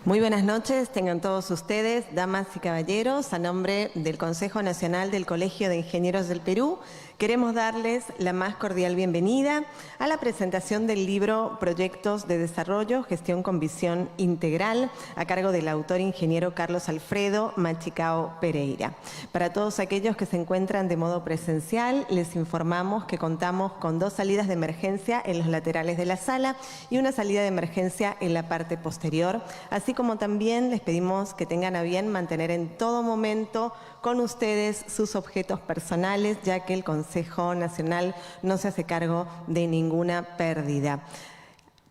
Muy buenas noches, tengan todos ustedes, damas y caballeros. A nombre del Consejo Nacional del Colegio de Ingenieros del Perú, queremos darles la más cordial bienvenida a la presentación del libro Proyectos de Desarrollo, Gestión con Visión Integral, a cargo del autor ingeniero Carlos Alfredo Machicao Pereira. Para todos aquellos que se encuentran de modo presencial, les informamos que contamos con 2 salidas de emergencia en los laterales de la sala y una salida de emergencia en la parte posterior, así como también les pedimos que tengan a bien mantener en todo momento con ustedes sus objetos personales, ya que el Consejo Nacional no se hace cargo de ninguna pérdida.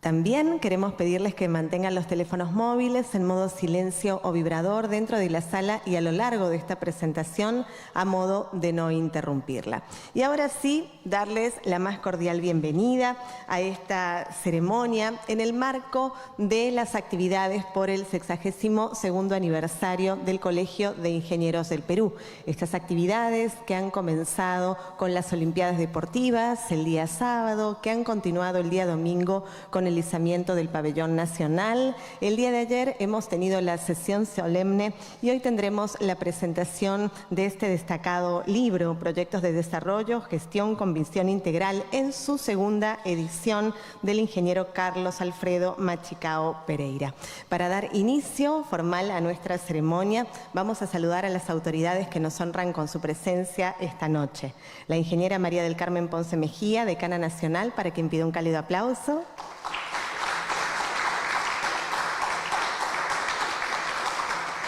También queremos pedirles que mantengan los teléfonos móviles en modo silencio o vibrador dentro de la sala y a lo largo de esta presentación a modo de no interrumpirla. Y ahora sí, darles la más cordial bienvenida a esta ceremonia en el marco de las actividades por el 62º aniversario del Colegio de Ingenieros del Perú. Estas actividades que han comenzado con las Olimpiadas Deportivas el día sábado, que han continuado el día domingo con el izamiento del pabellón nacional. El día de ayer hemos tenido la sesión solemne y hoy tendremos la presentación de este destacado libro, Proyectos de Desarrollo, Gestión con Visión Integral, en su segunda edición del ingeniero Carlos Alfredo Machicao Pereira. Para dar inicio formal a nuestra ceremonia, vamos a saludar a las autoridades que nos honran con su presencia esta noche. La ingeniera María del Carmen Ponce Mejía, decana nacional, para quien pido un cálido aplauso.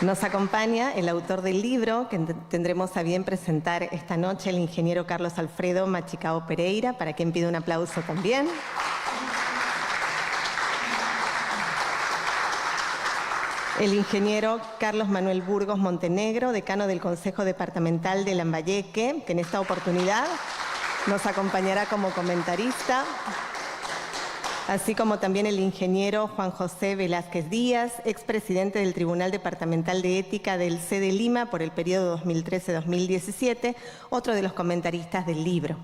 Nos acompaña el autor del libro que tendremos a bien presentar esta noche, el ingeniero Carlos Alfredo Machicao Pereira, para quien pido un aplauso también. El ingeniero Carlos Manuel Burgos Montenegro, decano del Consejo Departamental de Lambayeque, que en esta oportunidad nos acompañará como comentarista. Así como también el ingeniero Juan José Velázquez Díaz, expresidente del Tribunal Departamental de Ética del C de Lima por el periodo 2013-2017, otro de los comentaristas del libro.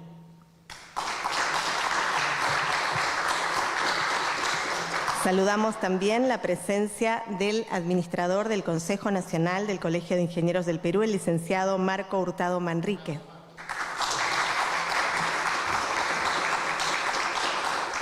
Saludamos también la presencia del administrador del Consejo Nacional del Colegio de Ingenieros del Perú, el licenciado Marco Hurtado Manrique.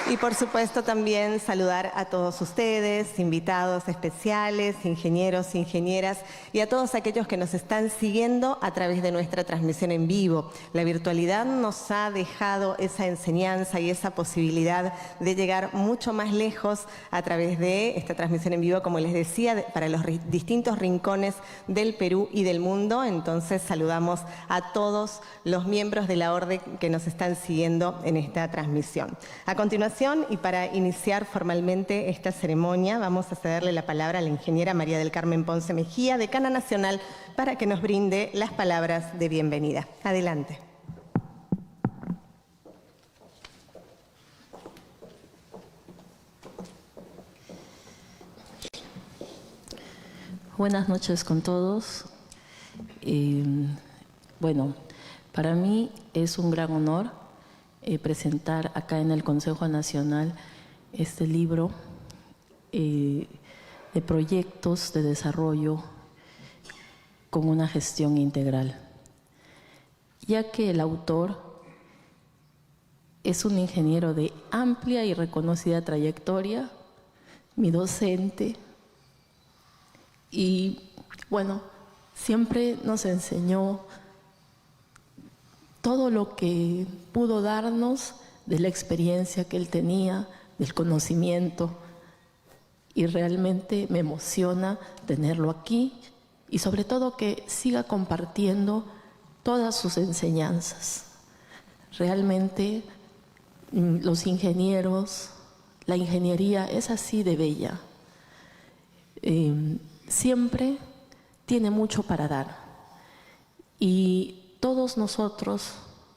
Y por supuesto también saludar a todos ustedes, invitados especiales, ingenieros, ingenieras y a todos aquellos que nos están siguiendo a través de nuestra transmisión en vivo. La virtualidad nos ha dejado esa enseñanza y esa posibilidad de llegar mucho más lejos a través de esta transmisión en vivo, como les decía, para los distintos rincones del Perú y del mundo. Entonces saludamos a todos los miembros de la orden que nos están siguiendo en esta transmisión. A continuación, y para iniciar formalmente esta ceremonia, vamos a cederle la palabra a la ingeniera María del Carmen Ponce Mejía, decana nacional, para que nos brinde las palabras de bienvenida. Adelante. Buenas noches con todos. Bueno, para mí es un gran honor presentar acá en el Consejo Nacional este libro de proyectos de desarrollo con una gestión integral, ya que el autor es un ingeniero de amplia y reconocida trayectoria, mi docente, y bueno, siempre nos enseñó todo lo que pudo darnos de la experiencia que él tenía, del conocimiento, y realmente me emociona tenerlo aquí y sobre todo que siga compartiendo todas sus enseñanzas. Realmente los ingenieros, la ingeniería es así de bella. Siempre tiene mucho para dar y todos nosotros,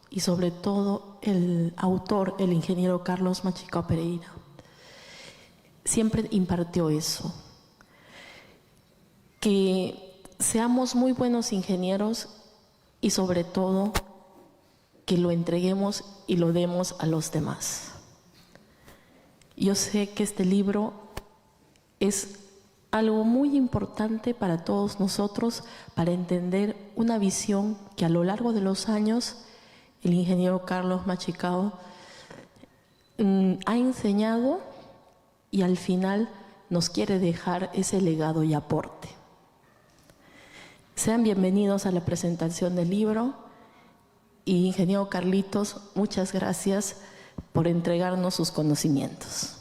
y sobre todo el autor, el ingeniero Carlos Machicao Pereira, siempre impartió eso, que seamos muy buenos ingenieros y sobre todo que lo entreguemos y lo demos a los demás. Yo sé que este libro es algo muy importante para todos nosotros para entender una visión que a lo largo de los años el ingeniero Carlos Machicao ha enseñado y al final nos quiere dejar ese legado y aporte. Sean bienvenidos a la presentación del libro y ingeniero Carlitos, muchas gracias por entregarnos sus conocimientos.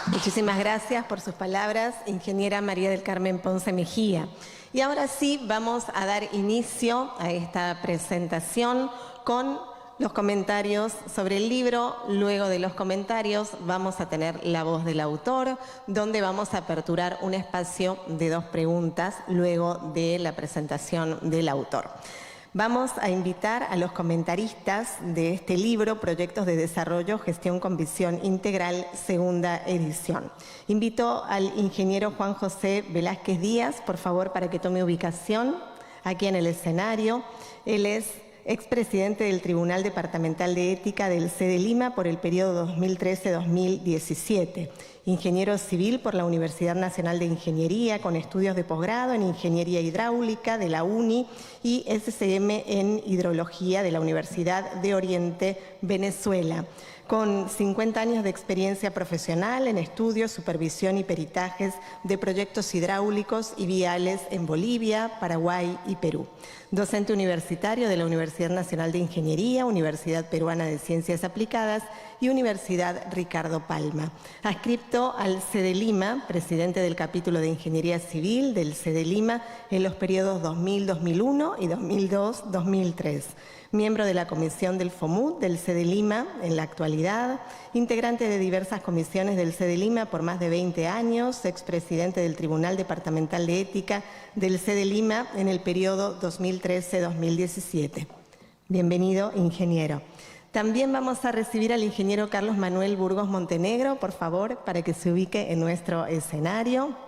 Muchísimas gracias por sus palabras, ingeniera María del Carmen Ponce Mejía. Y ahora sí, vamos a dar inicio a esta presentación con los comentarios sobre el libro. Luego de los comentarios vamos a tener la voz del autor, donde vamos a aperturar un espacio de 2 preguntas luego de la presentación del autor. Vamos a invitar a los comentaristas de este libro, Proyectos de Desarrollo, Gestión con Visión Integral, segunda edición. Invito al ingeniero Juan José Velázquez Díaz, por favor, para que tome ubicación aquí en el escenario. Él es expresidente del Tribunal Departamental de Ética del CEDE Lima por el periodo 2013-2017. Ingeniero civil por la Universidad Nacional de Ingeniería, con estudios de posgrado en Ingeniería Hidráulica de la UNI y SCM en Hidrología de la Universidad de Oriente, Venezuela. Con 50 años de experiencia profesional en estudios, supervisión y peritajes de proyectos hidráulicos y viales en Bolivia, Paraguay y Perú. Docente universitario de la Universidad Nacional de Ingeniería, Universidad Peruana de Ciencias Aplicadas y Universidad Ricardo Palma. Adscripto al CEDE Lima, presidente del capítulo de Ingeniería Civil del CEDE Lima en los periodos 2000-2001 y 2002-2003. Miembro de la Comisión del FOMUD del CEDE Lima en la actualidad, integrante de diversas comisiones del CEDE Lima por más de 20 años, expresidente del Tribunal Departamental de Ética del CEDE Lima en el periodo 2013-2017. Bienvenido, ingeniero. También vamos a recibir al ingeniero Carlos Manuel Burgos Montenegro, por favor, para que se ubique en nuestro escenario,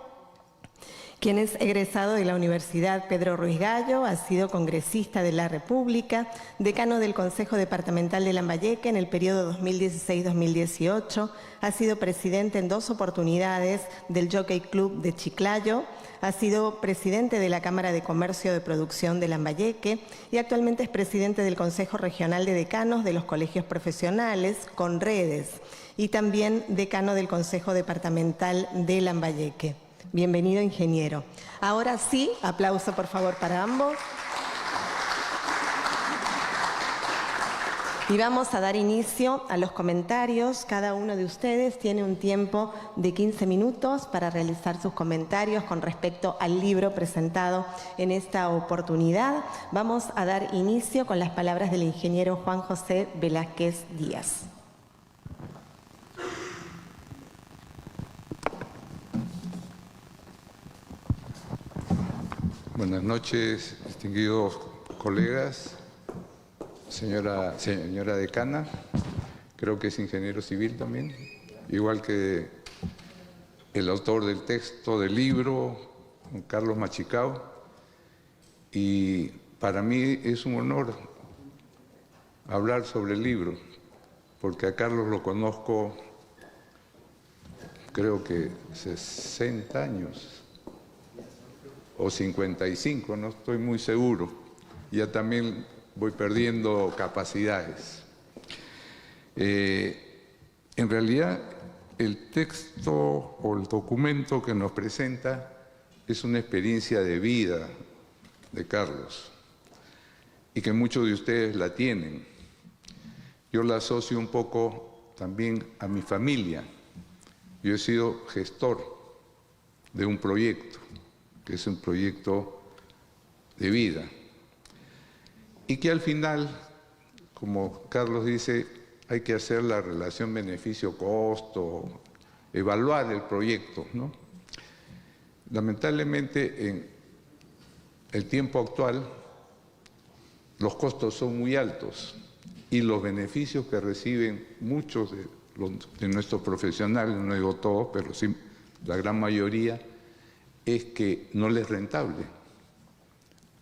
quien es egresado de la Universidad Pedro Ruiz Gallo, ha sido congresista de la República, decano del Consejo Departamental de Lambayeque en el periodo 2016-2018, ha sido presidente en 2 oportunidades del Jockey Club de Chiclayo, ha sido presidente de la Cámara de Comercio de Producción de Lambayeque y actualmente es presidente del Consejo Regional de Decanos de los Colegios Profesionales, CONREDES, y también decano del Consejo Departamental de Lambayeque. Bienvenido, ingeniero. Ahora sí, aplauso por favor para ambos. Y vamos a dar inicio a los comentarios. Cada uno de ustedes tiene un tiempo de 15 minutos para realizar sus comentarios con respecto al libro presentado en esta oportunidad. Vamos a dar inicio con las palabras del ingeniero Juan José Velázquez Díaz. Buenas noches, distinguidos colegas, señora decana, creo que es ingeniero civil también, igual que el autor del texto del libro, Carlos Machicao, y para mí es un honor hablar sobre el libro, porque a Carlos lo conozco creo que 60 años. O 55, no estoy muy seguro. Ya también voy perdiendo capacidades. En realidad, el texto o el documento que nos presenta es una experiencia de vida de Carlos y que muchos de ustedes la tienen. Yo la asocio un poco también a mi familia. Yo he sido gestor de un proyecto, que es un proyecto de vida, y que al final, como Carlos dice, hay que hacer la relación beneficio-costo, evaluar el proyecto, ¿no? Lamentablemente, en el tiempo actual, los costos son muy altos y los beneficios que reciben muchos de nuestros profesionales, no digo todos, pero sí la gran mayoría, es que no les es rentable.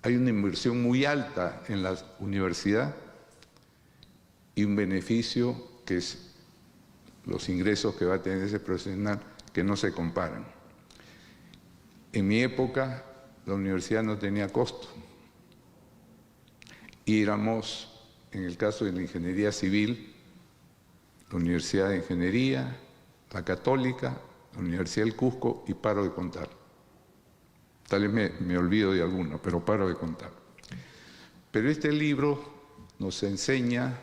Hay una inversión muy alta en la universidad y un beneficio que es los ingresos que va a tener ese profesional, que no se comparan. En mi época, la universidad no tenía costo. Y éramos, en el caso de la ingeniería civil, la Universidad de Ingeniería, la Católica, la Universidad del Cusco, y paro de contar. Tal vez me olvido de alguno, pero paro de contar. Pero este libro nos enseña,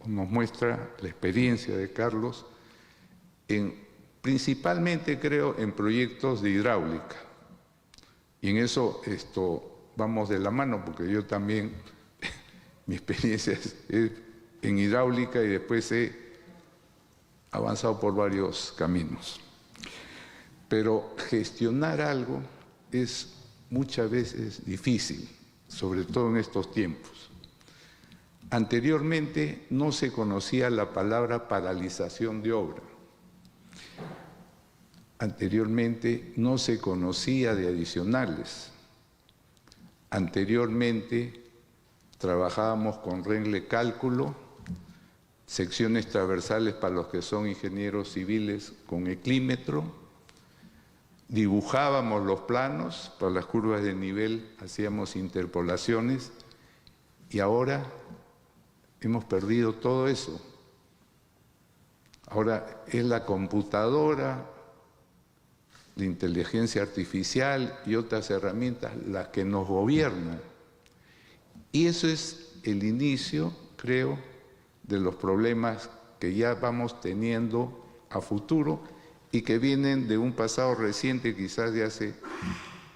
nos muestra la experiencia de Carlos, principalmente creo en proyectos de hidráulica. Y en eso vamos de la mano, porque yo también, mi experiencia es en hidráulica y después he avanzado por varios caminos. Pero gestionar algo es muchas veces difícil, sobre todo en estos tiempos. Anteriormente no se conocía la palabra paralización de obra. Anteriormente no se conocía de adicionales. Anteriormente trabajábamos con rengle cálculo, secciones transversales para los que son ingenieros civiles con eclímetro, dibujábamos los planos, para las curvas de nivel hacíamos interpolaciones y ahora hemos perdido todo eso. Ahora es la computadora, la inteligencia artificial y otras herramientas las que nos gobiernan. Y eso es el inicio, creo, de los problemas que ya vamos teniendo a futuro y que vienen de un pasado reciente, quizás de hace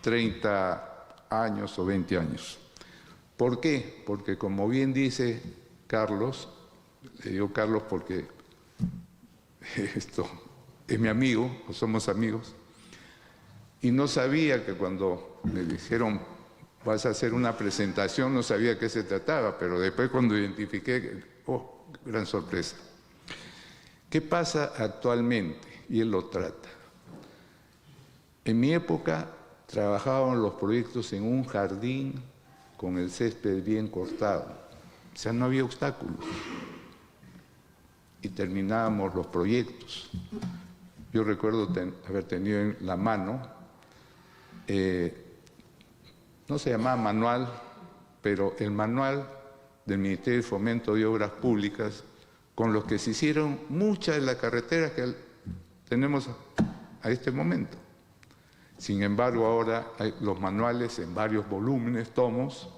30 años o 20 años. ¿Por qué? Porque como bien dice Carlos, le digo Carlos porque esto es mi amigo, o somos amigos, y no sabía que cuando me dijeron vas a hacer una presentación, no sabía de qué se trataba, pero después cuando identifiqué, oh, gran sorpresa. ¿Qué pasa actualmente? Y él lo trata. En mi época trabajábamos los proyectos en un jardín con el césped bien cortado, o sea, no había obstáculos. Y terminábamos los proyectos. Yo recuerdo haber tenido en la mano, no se llamaba manual, pero el manual del Ministerio de Fomento de Obras Públicas, con los que se hicieron muchas de las carreteras que tenemos a este momento. Sin embargo, ahora hay los manuales en varios volúmenes, tomos,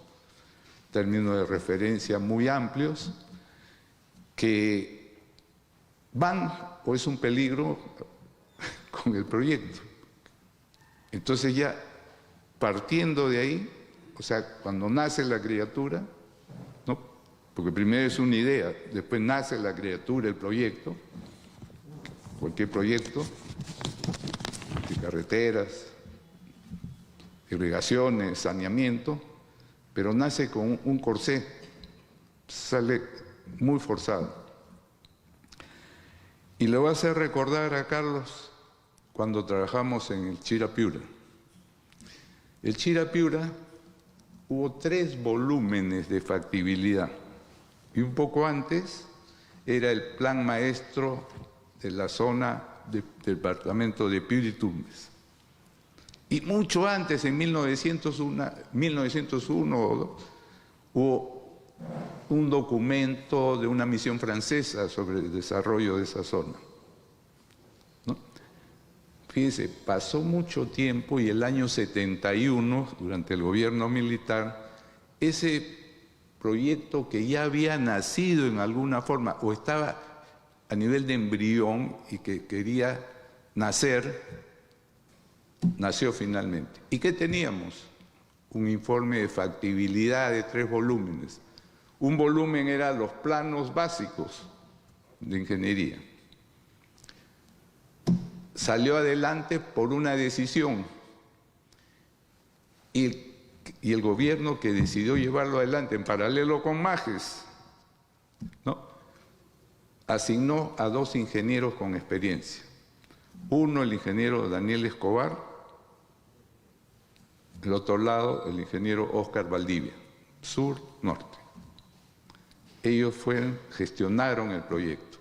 términos de referencia muy amplios, que van o es un peligro con el proyecto. Entonces ya partiendo de ahí, o sea, cuando nace la criatura, ¿no? Porque primero es una idea, después nace la criatura, el proyecto, cualquier proyecto, de carreteras, irrigaciones, saneamiento, pero nace con un corsé, sale muy forzado. Y le voy a hacer recordar a Carlos cuando trabajamos en el Chirapiura. El Chirapiura hubo 3 volúmenes de factibilidad y un poco antes era el plan maestro de la zona del departamento de Piura y Tumbes. Y mucho antes, en 1901 hubo un documento de una misión francesa sobre el desarrollo de esa zona. ¿No? Fíjense, pasó mucho tiempo y el año 71, durante el gobierno militar, ese proyecto que ya había nacido en alguna forma o estaba a nivel de embrión y que quería nacer, nació finalmente. ¿Y qué teníamos? Un informe de factibilidad de 3 volúmenes. Un volumen era los planos básicos de ingeniería. Salió adelante por una decisión y el gobierno que decidió llevarlo adelante en paralelo con Majes, ¿no? Asignó a 2 ingenieros con experiencia. Uno, el ingeniero Daniel Escobar, el otro lado, el ingeniero Óscar Valdivia, sur-norte. ellos gestionaron el proyecto,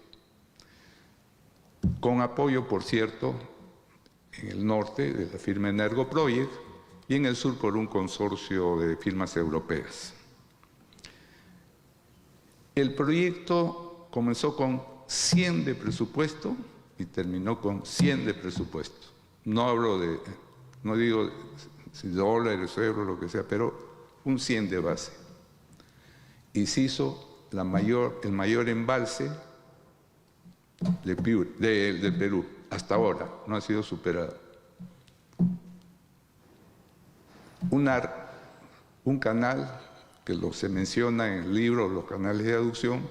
con apoyo, por cierto, en el norte de la firma Energoproject y en el sur por un consorcio de firmas europeas. El proyecto comenzó con 100 de presupuesto y terminó con 100 de presupuesto. No hablo de, no digo si dólares, euros, lo que sea, pero un 100 de base. Y se hizo el mayor embalse del Perú. Hasta ahora no ha sido superado. Un canal que se menciona en el libro, los canales de aducción,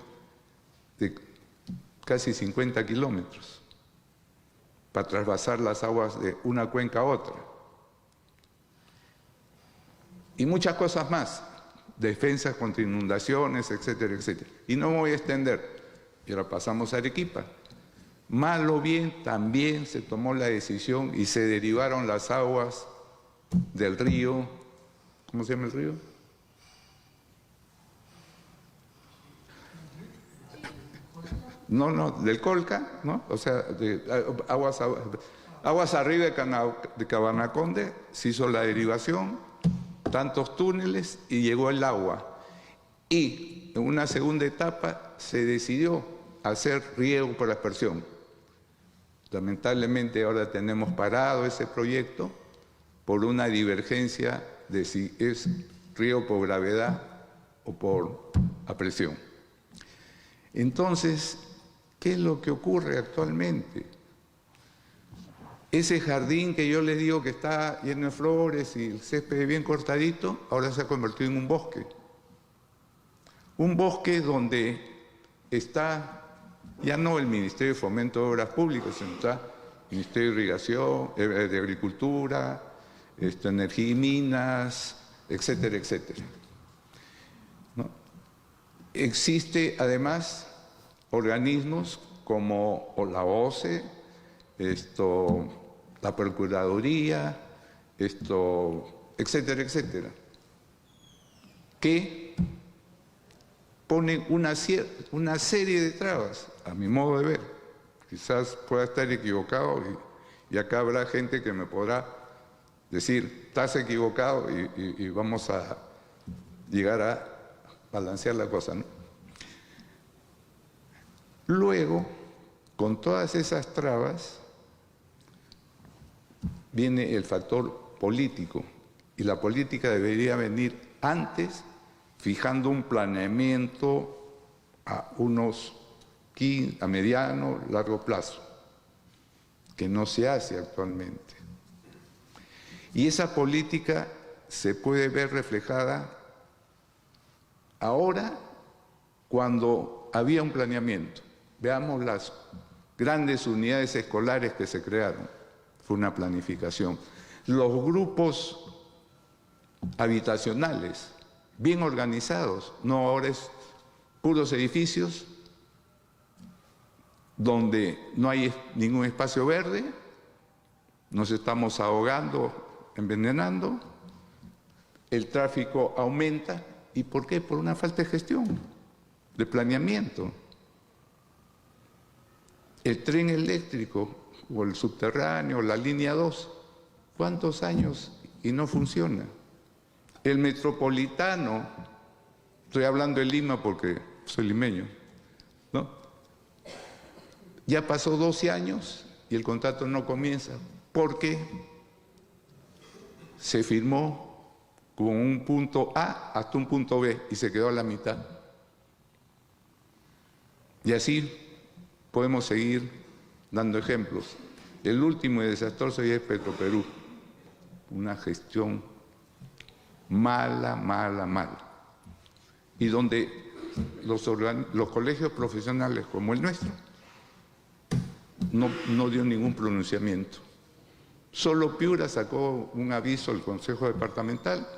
de casi 50 kilómetros, para trasvasar las aguas de una cuenca a otra. Y muchas cosas más, defensas contra inundaciones, etcétera, etcétera. Y no me voy a extender, y ahora pasamos a Arequipa. Mal o bien, también se tomó la decisión y se derivaron las aguas del río, ¿cómo se llama el río? No, del Colca, ¿no? O sea, aguas arriba de Cabanaconde, se hizo la derivación, tantos túneles y llegó el agua. Y en una segunda etapa se decidió hacer riego por aspersión. Lamentablemente ahora tenemos parado ese proyecto por una divergencia de si es riego por gravedad o por apresión. Entonces, ¿qué es lo que ocurre actualmente? Ese jardín que yo les digo que está lleno de flores y el césped bien cortadito, ahora se ha convertido en un bosque. Un bosque donde está ya no el Ministerio de Fomento de Obras Públicas, sino está el Ministerio de Irrigación, de Agricultura, Energía y Minas, etcétera, etcétera. ¿No? Existe además organismos como la OCE, la Procuraduría, etcétera, etcétera, que ponen una serie de trabas, a mi modo de ver. Quizás pueda estar equivocado y acá habrá gente que me podrá decir, estás equivocado y vamos a llegar a balancear la cosa, ¿no? Luego, con todas esas trabas, viene el factor político, y la política debería venir antes, fijando un planeamiento a mediano, largo plazo, que no se hace actualmente. Y esa política se puede ver reflejada ahora cuando había un planeamiento. Veamos las grandes unidades escolares que se crearon. Fue una planificación. Los grupos habitacionales, bien organizados, no ahora es puros edificios donde no hay ningún espacio verde, nos estamos ahogando, envenenando, el tráfico aumenta. ¿Y por qué? Por una falta de gestión, de planeamiento. El tren eléctrico o el subterráneo, la línea 2, ¿cuántos años y no funciona? El metropolitano, estoy hablando de Lima porque soy limeño, ¿no? Ya pasó 12 años y el contrato no comienza porque se firmó con un punto A hasta un punto B y se quedó a la mitad. Y así podemos seguir dando ejemplos. El último y desastroso ya es Petroperú. Una gestión mala, mala, mala. Y donde los colegios profesionales como el nuestro no dio ningún pronunciamiento. Solo Piura sacó un aviso al Consejo Departamental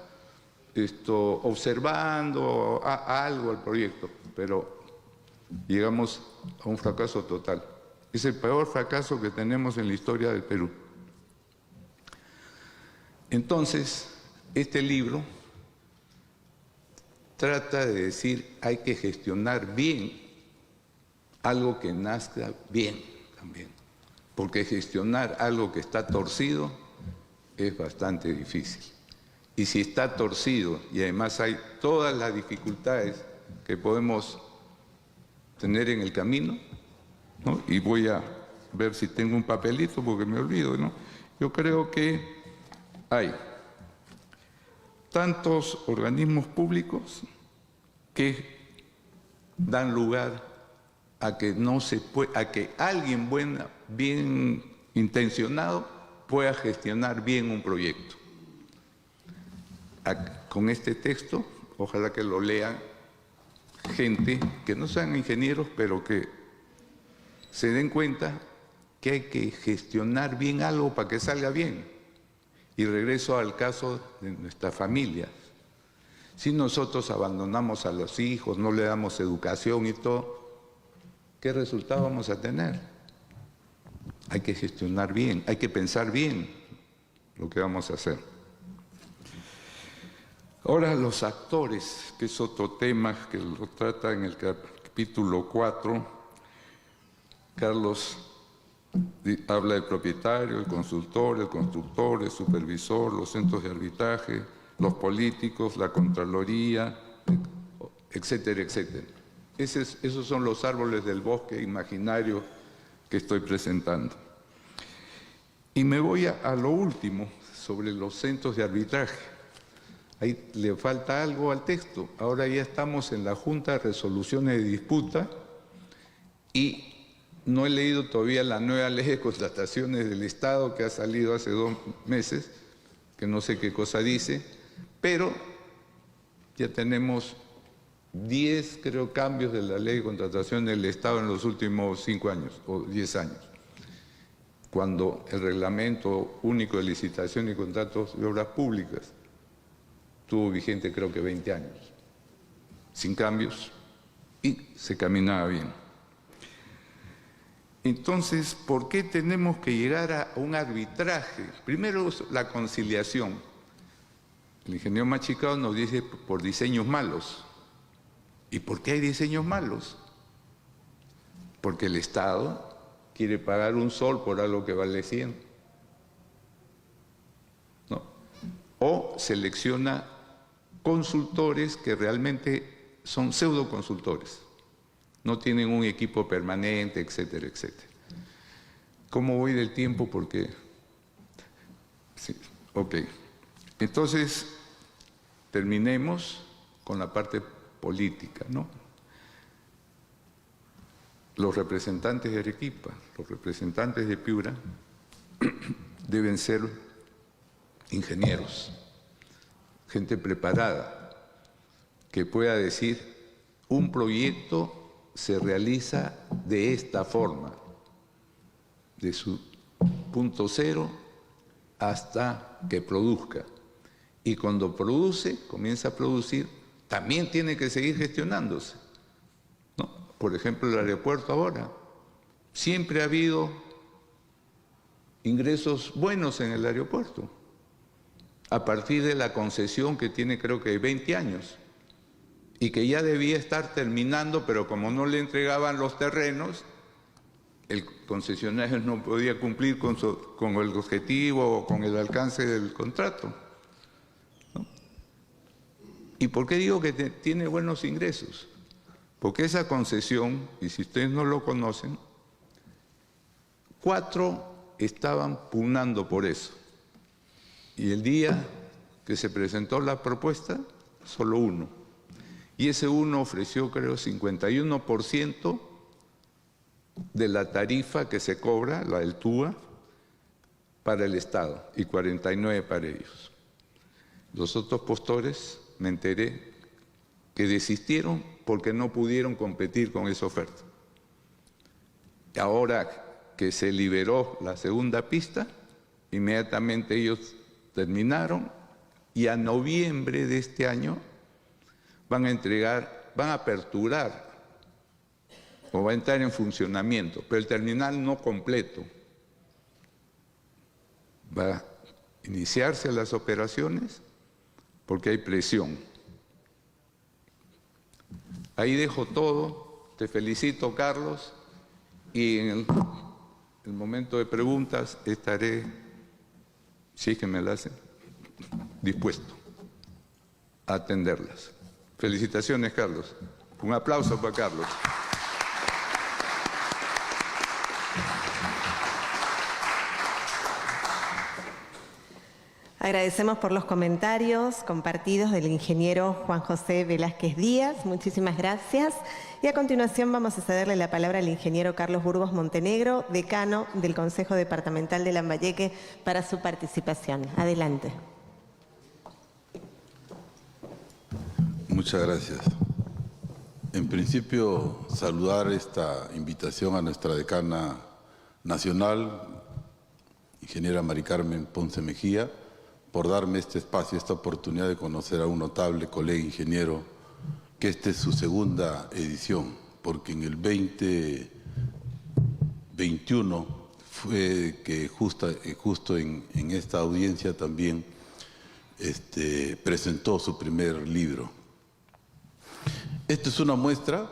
observando algo al proyecto, pero llegamos a un fracaso total. Es el peor fracaso que tenemos en la historia del Perú. Entonces, este libro trata de decir hay que gestionar bien algo que nazca bien también, porque gestionar algo que está torcido es bastante difícil. Y si está torcido y además hay todas las dificultades que podemos tener en el camino, ¿no? Y voy a ver si tengo un papelito porque me olvido, ¿no? Yo creo que hay tantos organismos públicos que dan lugar a que a que alguien bien intencionado pueda gestionar bien un proyecto. Con este texto, ojalá que lo lean gente que no sean ingenieros, pero que se den cuenta que hay que gestionar bien algo para que salga bien. Y regreso al caso de nuestras familias. Si nosotros abandonamos a los hijos, no le damos educación y todo, ¿qué resultado vamos a tener? Hay que gestionar bien, hay que pensar bien lo que vamos a hacer. Ahora los actores, que es otro tema que lo trata en el capítulo 4, Carlos habla del propietario, el consultor, el constructor, el supervisor, los centros de arbitraje, los políticos, la Contraloría, etcétera, etcétera. Esos son los árboles del bosque imaginario que estoy presentando. Y me voy a lo último, sobre los centros de arbitraje. Ahí le falta algo al texto. Ahora ya estamos en la Junta de Resoluciones de Disputa y no he leído todavía la nueva ley de contrataciones del Estado que ha salido hace 2 meses, que no sé qué cosa dice, pero ya tenemos 10, creo, cambios de la ley de contratación del Estado en los últimos 5 años o 10 años, cuando el Reglamento Único de Licitación y Contratos de Obras Públicas estuvo vigente creo que 20 años, sin cambios, y se caminaba bien. Entonces, ¿por qué tenemos que llegar a un arbitraje? Primero, la conciliación. El ingeniero Machicado nos dice por diseños malos. ¿Y por qué hay diseños malos? Porque el Estado quiere pagar un sol por algo que vale 100. ¿No? O selecciona consultores que realmente son pseudoconsultores. No tienen un equipo permanente, etcétera, etcétera. ¿Cómo voy del tiempo? Porque... Sí, ok. Entonces, terminemos con la parte política, ¿no? Los representantes de Arequipa, los representantes de Piura, deben ser ingenieros, gente preparada, que pueda decir, un proyecto se realiza de esta forma, de su punto cero hasta que produzca. Y cuando produce, comienza a producir, también tiene que seguir gestionándose, ¿no? Por ejemplo, el aeropuerto ahora. Siempre ha habido ingresos buenos en el aeropuerto, a partir de la concesión que tiene creo que 20 años. Y que ya debía estar terminando, pero como no le entregaban los terrenos, el concesionario no podía cumplir con el objetivo o con el alcance del contrato, ¿no? ¿Y por qué digo que tiene buenos ingresos? Porque esa concesión, y si ustedes no lo conocen, 4 estaban pugnando por eso. Y el día que se presentó la propuesta, solo 1. Y ese 1 ofreció, creo, 51% de la tarifa que se cobra, la del TUA, para el Estado, y 49% para ellos. Los otros postores, me enteré, que desistieron porque no pudieron competir con esa oferta. Ahora que se liberó la segunda pista, inmediatamente ellos terminaron, y a noviembre de este año van a aperturar o va a entrar en funcionamiento, pero el terminal no completo. Va a iniciarse las operaciones porque hay presión. Ahí dejo todo. Te felicito, Carlos, y en el momento de preguntas estaré, si es que me las hacen, dispuesto a atenderlas. Felicitaciones, Carlos. Un aplauso para Carlos. Agradecemos por los comentarios compartidos del ingeniero Juan José Velázquez Díaz. Muchísimas gracias. Y a continuación vamos a cederle la palabra al ingeniero Carlos Burgos Montenegro, decano del Consejo Departamental de Lambayeque, para su participación. Adelante. Muchas gracias. En principio, saludar esta invitación a nuestra decana nacional, ingeniera Mari Carmen Ponce Mejía, por darme este espacio, esta oportunidad de conocer a un notable colega ingeniero, que esta es su segunda edición, porque en el 2021 fue que justo en esta audiencia también presentó su primer libro. Esto es una muestra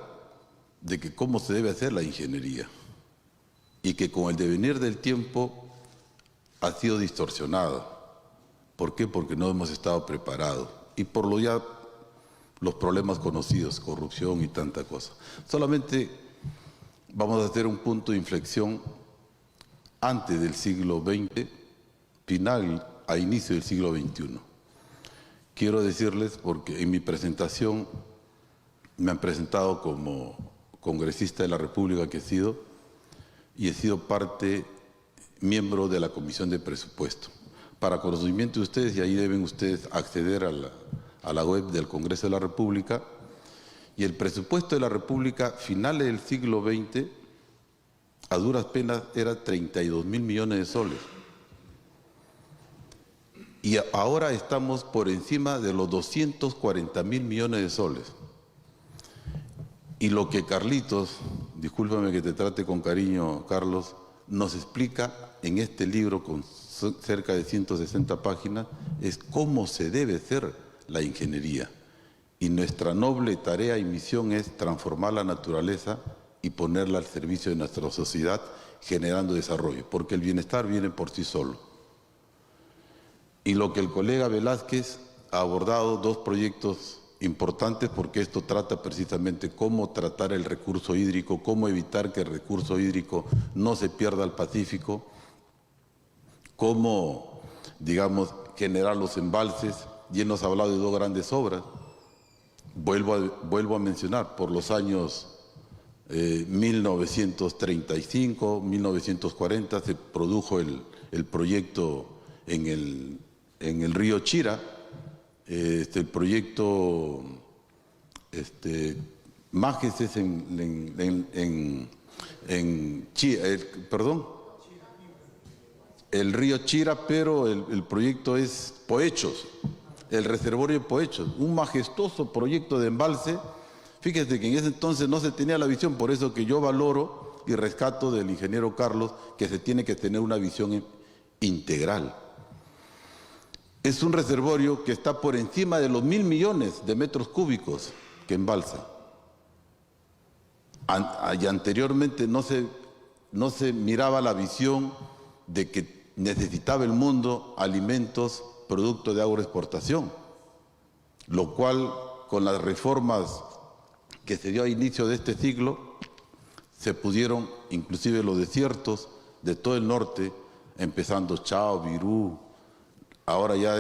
de que cómo se debe hacer la ingeniería y que con el devenir del tiempo ha sido distorsionado. ¿Por qué? Porque no hemos estado preparados y por los problemas conocidos, corrupción y tanta cosa. Solamente vamos a hacer un punto de inflexión antes del siglo XX, final a inicio del siglo XXI. Quiero decirles, porque en mi presentación me han presentado como congresista de la República que he sido, y he sido miembro de la Comisión de Presupuesto. Para conocimiento de ustedes, y ahí deben ustedes acceder a la web del Congreso de la República, y el presupuesto de la República, finales del siglo XX, a duras penas era 32.000 millones de soles. Y ahora estamos por encima de los 240.000 millones de soles. Y lo que Carlitos, discúlpame que te trate con cariño, Carlos, nos explica en este libro con cerca de 160 páginas, es cómo se debe hacer la ingeniería. Y nuestra noble tarea y misión es transformar la naturaleza y ponerla al servicio de nuestra sociedad, generando desarrollo, porque el bienestar viene por sí solo. Y lo que el colega Velázquez ha abordado, dos proyectos importantes, porque esto trata precisamente cómo tratar el recurso hídrico, cómo evitar que el recurso hídrico no se pierda al Pacífico, cómo, digamos, generar los embalses. Y él nos ha hablado de dos grandes obras. Vuelvo a mencionar, por los años 1935, 1940 se produjo el proyecto en el río Chira, el proyecto Majes es el río Chira, pero el proyecto es Poechos, el reservorio de Poechos, un majestuoso proyecto de embalse. Fíjese que en ese entonces no se tenía la visión, por eso que yo valoro y rescato del ingeniero Carlos que se tiene que tener una visión integral. Es un reservorio que está por encima de los 1.000 millones de metros cúbicos que embalsa. Y anteriormente no se miraba la visión de que necesitaba el mundo alimentos producto de agroexportación, lo cual con las reformas que se dio a inicio de este siglo se pudieron, inclusive los desiertos de todo el norte, empezando Chao, Virú, ahora ya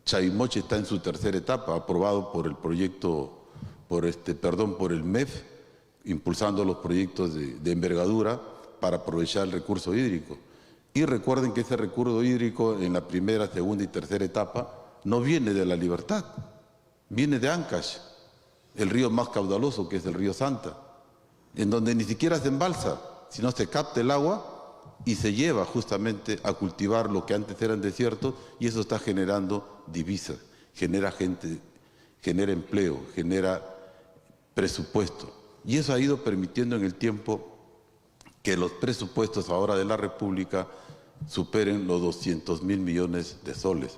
Chavimoche está en su tercera etapa, aprobado por el proyecto, por el MEF, impulsando los proyectos de envergadura para aprovechar el recurso hídrico. Y recuerden que ese recurso hídrico en la primera, segunda y tercera etapa no viene de La Libertad, viene de Ancash, el río más caudaloso, que es el río Santa, en donde ni siquiera se embalsa, sino se capta el agua y se lleva justamente a cultivar lo que antes eran desiertos, y eso está generando divisas, genera gente, genera empleo, genera presupuesto. Y eso ha ido permitiendo en el tiempo que los presupuestos ahora de la República superen los 200.000 millones de soles.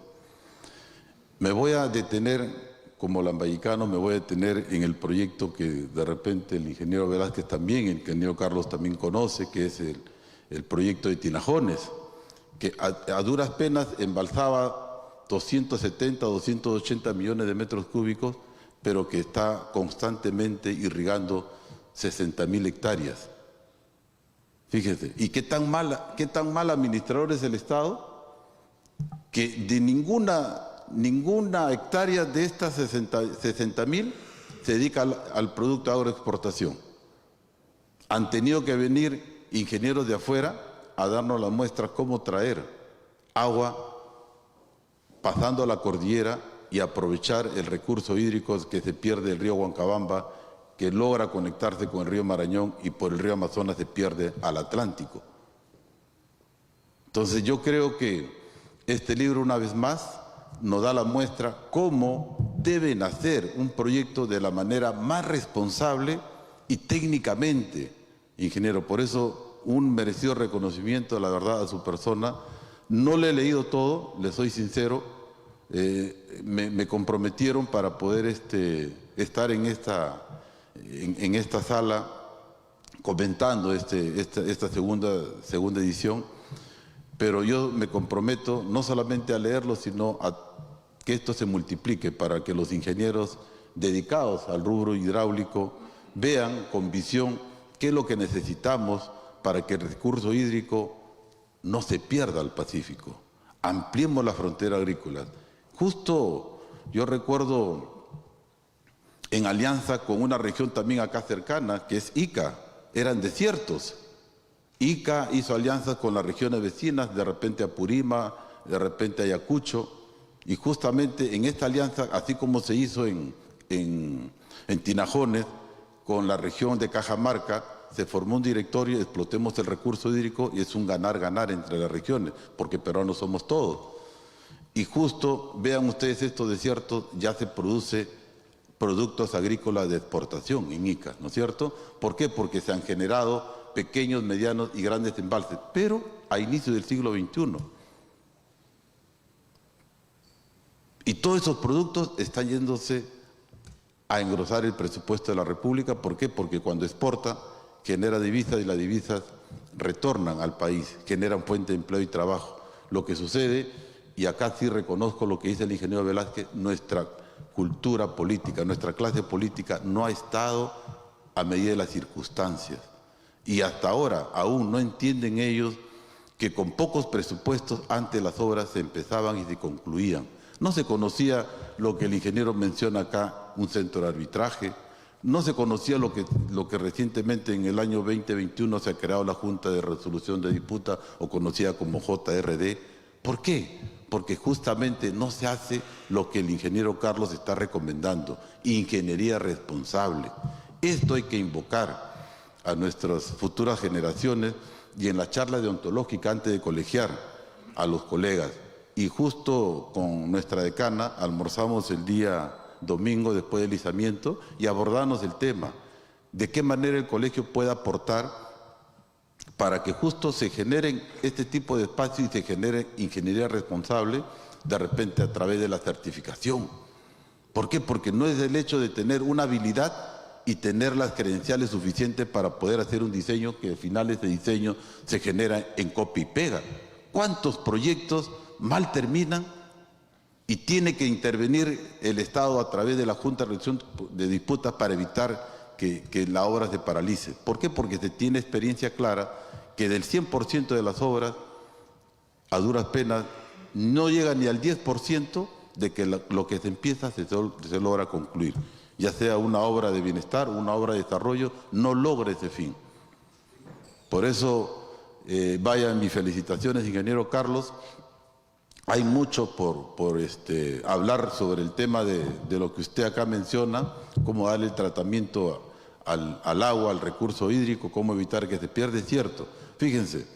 Me voy a detener como lambayicano, me voy a detener en el proyecto que de repente el ingeniero Velázquez también, el ingeniero Carlos también conoce, que es el proyecto de Tinajones, que a duras penas embalsaba 270, 280 millones de metros cúbicos, pero que está constantemente irrigando 60.000 hectáreas. Fíjense, ¿y qué tan mal administrador es el Estado? Que de ninguna hectárea de estas 60.000 se dedica al producto de agroexportación. Han tenido que venir ingenieros de afuera a darnos la muestra cómo traer agua pasando la cordillera y aprovechar el recurso hídrico que se pierde el río Huancabamba, que logra conectarse con el río Marañón y por el río Amazonas se pierde al Atlántico. Entonces yo creo que este libro, una vez más, nos da la muestra cómo deben hacer un proyecto de la manera más responsable y técnicamente, ingeniero. Por eso, un merecido reconocimiento, la verdad, a su persona. No le he leído todo, le soy sincero. Me comprometieron para poder estar en esta sala comentando esta segunda edición. Pero yo me comprometo no solamente a leerlo, sino a que esto se multiplique para que los ingenieros dedicados al rubro hidráulico vean con visión qué es lo que necesitamos para que el recurso hídrico no se pierda al Pacífico. Ampliemos la frontera agrícola. Justo yo recuerdo en alianza con una región también acá cercana, que es Ica, eran desiertos. Ica hizo alianzas con las regiones vecinas, de repente Apurima, de repente Ayacucho, y justamente en esta alianza, así como se hizo en Tinajones, con la región de Cajamarca, se formó un directorio, explotemos el recurso hídrico, y es un ganar-ganar entre las regiones, porque peruanos somos todos. Y justo, vean ustedes estos desiertos, ya se produce productos agrícolas de exportación en Ica, ¿no es cierto? ¿Por qué? Porque se han generado pequeños, medianos y grandes embalses, pero a inicios del siglo XXI. Y todos esos productos están yéndose a engrosar el presupuesto de la República. ¿Por qué? Porque cuando exporta, genera divisas y las divisas retornan al país, generan fuente de empleo y trabajo. Lo que sucede, y acá sí reconozco lo que dice el ingeniero Velázquez, nuestra cultura política, nuestra clase política no ha estado a medida de las circunstancias. Y hasta ahora aún no entienden ellos que con pocos presupuestos antes las obras se empezaban y se concluían. No se conocía lo que el ingeniero menciona acá, un centro de arbitraje. No se conocía lo que recientemente en el año 2021 se ha creado la Junta de Resolución de Disputa, o conocida como JRD. ¿Por qué? Porque justamente no se hace lo que el ingeniero Carlos está recomendando, ingeniería responsable. Esto hay que invocar a nuestras futuras generaciones, y en la charla deontológica antes de colegiar a los colegas. Y justo con nuestra decana almorzamos el día domingo después del izamiento y abordamos el tema de qué manera el colegio puede aportar para que justo se generen este tipo de espacios y se genere ingeniería responsable, de repente a través de la certificación. ¿Por qué? Porque no es el hecho de tener una habilidad y tener las credenciales suficientes para poder hacer un diseño, que al final ese diseño se genera en copia y pega. ¿Cuántos proyectos mal terminan y tiene que intervenir el Estado a través de la Junta de Resolución de Disputas para evitar que la obra se paralice? ¿Por qué? Porque se tiene experiencia clara que del 100% de las obras, a duras penas, no llega ni al 10% de que lo que se empieza se logra concluir. Ya sea una obra de bienestar, una obra de desarrollo, no logra ese fin. Por eso, vayan mis felicitaciones, ingeniero Carlos. Hay mucho por hablar sobre el tema de lo que usted acá menciona, cómo darle el tratamiento al agua, al recurso hídrico, cómo evitar que se pierda. Es cierto. Fíjense,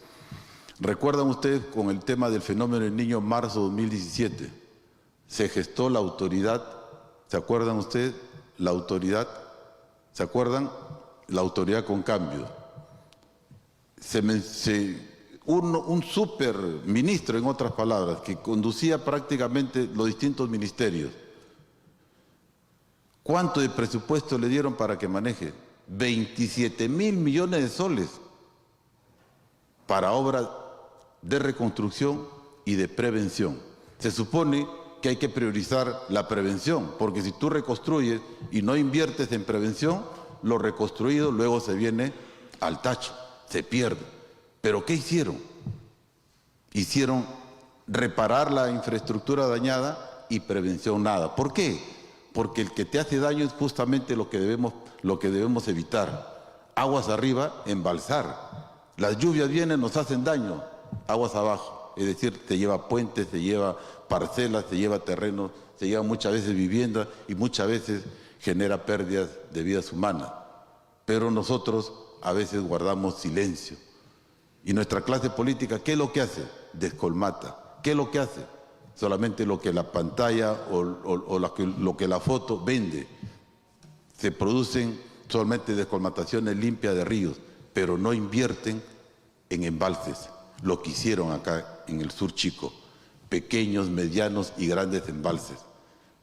¿recuerdan ustedes con el tema del fenómeno del Niño en marzo de 2017? Se gestó la autoridad, ¿se acuerdan ustedes? La autoridad, ¿se acuerdan? La autoridad con cambio. Un superministro, en otras palabras, que conducía prácticamente los distintos ministerios, ¿Cuánto de presupuesto le dieron para que maneje? 27.000 millones de soles para obras de reconstrucción y de prevención. Se supone que hay que priorizar la prevención, porque si tú reconstruyes y no inviertes en prevención, lo reconstruido luego se viene al tacho, se pierde. ¿Pero qué hicieron? Hicieron reparar la infraestructura dañada y prevención nada. ¿Por qué? Porque el que te hace daño es justamente lo que debemos evitar. Aguas arriba, embalsar. Las lluvias vienen, nos hacen daño. Aguas abajo. Es decir, se lleva puentes, se lleva parcelas, se lleva terrenos, se lleva muchas veces viviendas y muchas veces genera pérdidas de vidas humanas. Pero nosotros a veces guardamos silencio. Y nuestra clase política, ¿qué es lo que hace? Descolmata. ¿Qué es lo que hace? Solamente lo que la pantalla o lo que la foto vende. Se producen solamente descolmataciones limpias de ríos, pero no invierten en embalses. Lo que hicieron acá en el sur chico, pequeños, medianos y grandes embalses.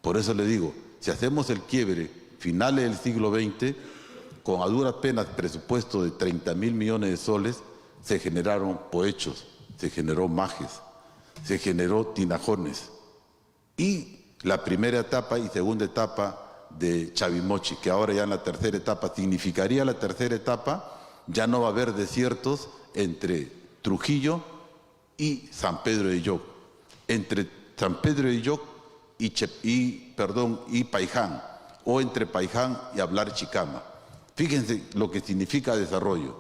Por eso le digo, si hacemos el quiebre finales del siglo XX, con a duras penas presupuesto de 30.000 millones de soles, se generaron Poechos, se generó Majes, se generó Tinajones. Y la primera etapa y segunda etapa de Chavimochi, que ahora ya en la tercera etapa, significaría la tercera etapa, ya no va a haber desiertos entre Trujillo y San Pedro de Yoc, entre San Pedro de Yoc y Paiján, o entre Paiján y Hablar Chicama. Fíjense lo que significa desarrollo,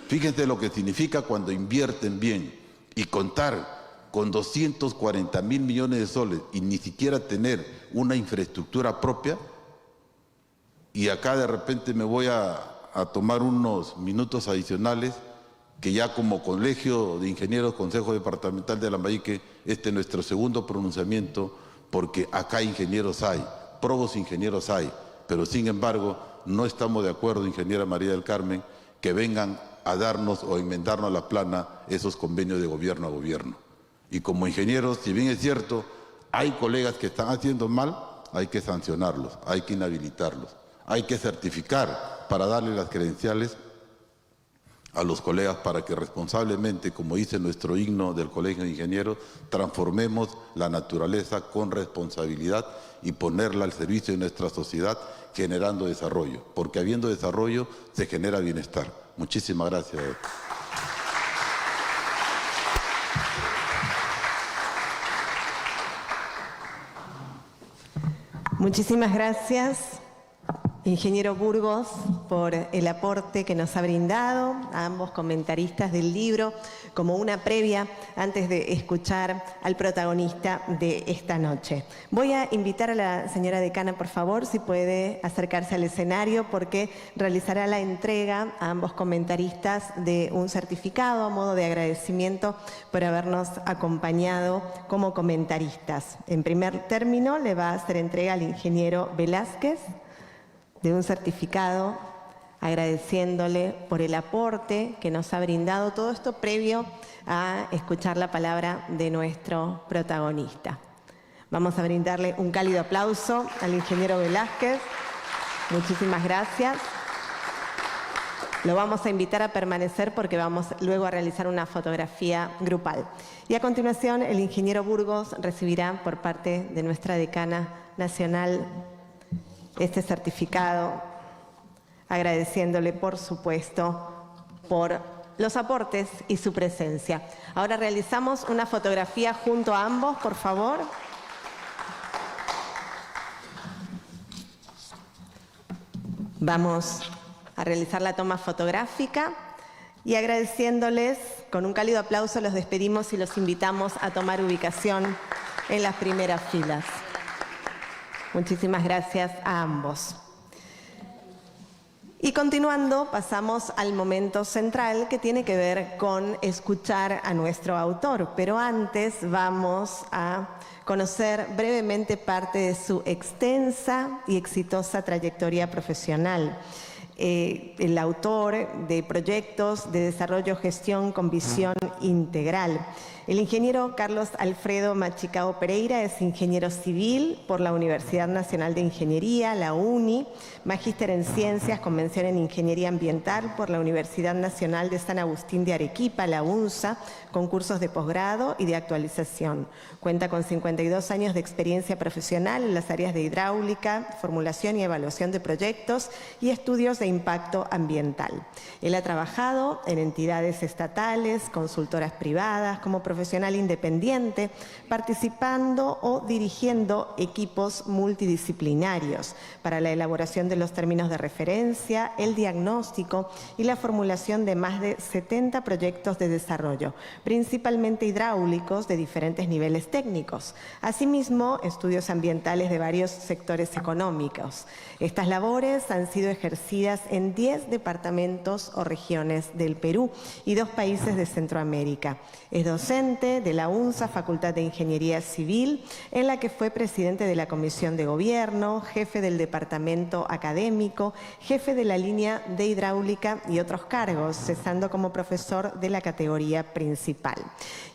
fíjense lo que significa cuando invierten bien y contar con 240.000 millones de soles y ni siquiera tener una infraestructura propia. Y acá de repente me voy a tomar unos minutos adicionales, que ya como Colegio de Ingenieros, Consejo Departamental de Lambayeque, este es nuestro segundo pronunciamiento, porque acá ingenieros hay, probos ingenieros hay, pero sin embargo no estamos de acuerdo, ingeniera María del Carmen, que vengan a darnos o enmendarnos la plana esos convenios de gobierno a gobierno. Y como ingenieros, si bien es cierto, hay colegas que están haciendo mal, hay que sancionarlos, hay que inhabilitarlos, hay que certificar para darle las credenciales a los colegas para que responsablemente, como dice nuestro himno del Colegio de Ingenieros, transformemos la naturaleza con responsabilidad y ponerla al servicio de nuestra sociedad, generando desarrollo, porque habiendo desarrollo se genera bienestar. Muchísimas gracias. Muchísimas gracias, ingeniero Burgos, por el aporte que nos ha brindado a ambos comentaristas del libro, como una previa antes de escuchar al protagonista de esta noche. Voy a invitar a la señora decana, por favor, si puede acercarse al escenario, porque realizará la entrega a ambos comentaristas de un certificado a modo de agradecimiento por habernos acompañado como comentaristas. En primer término, le va a hacer entrega al ingeniero Velázquez de un certificado, agradeciéndole por el aporte que nos ha brindado, todo esto previo a escuchar la palabra de nuestro protagonista. Vamos a brindarle un cálido aplauso al ingeniero Velázquez. Muchísimas gracias. Lo vamos a invitar a permanecer porque vamos luego a realizar una fotografía grupal. Y a continuación, el ingeniero Burgos recibirá por parte de nuestra decana nacional este certificado, agradeciéndole, por supuesto, por los aportes y su presencia. Ahora realizamos una fotografía junto a ambos, por favor. Vamos a realizar la toma fotográfica y agradeciéndoles, con un cálido aplauso los despedimos y los invitamos a tomar ubicación en las primeras filas. Muchísimas gracias a ambos. Y continuando, pasamos al momento central que tiene que ver con escuchar a nuestro autor. Pero antes vamos a conocer brevemente parte de su extensa y exitosa trayectoria profesional. el autor de proyectos de desarrollo gestión con visión integral. El ingeniero Carlos Alfredo Machicao Pereira es ingeniero civil por la Universidad Nacional de Ingeniería, la UNI, magíster en Ciencias con mención en Ingeniería Ambiental por la Universidad Nacional de San Agustín de Arequipa, la UNSA, con cursos de posgrado y de actualización. Cuenta con 52 años de experiencia profesional en las áreas de hidráulica, formulación y evaluación de proyectos y estudios de impacto ambiental. Él ha trabajado en entidades estatales, consultoras privadas, como profesional independiente, participando o dirigiendo equipos multidisciplinarios para la elaboración de los términos de referencia, el diagnóstico y la formulación de más de 70 proyectos de desarrollo, principalmente hidráulicos de diferentes niveles técnicos. Asimismo, estudios ambientales de varios sectores económicos. Estas labores han sido ejercidas en 10 departamentos o regiones del Perú y 2 países de Centroamérica. Es docente de la UNSA, Facultad de Ingeniería Civil, en la que fue presidente de la Comisión de Gobierno, jefe del departamento académico, jefe de la línea de hidráulica y otros cargos, cesando como profesor de la categoría principal.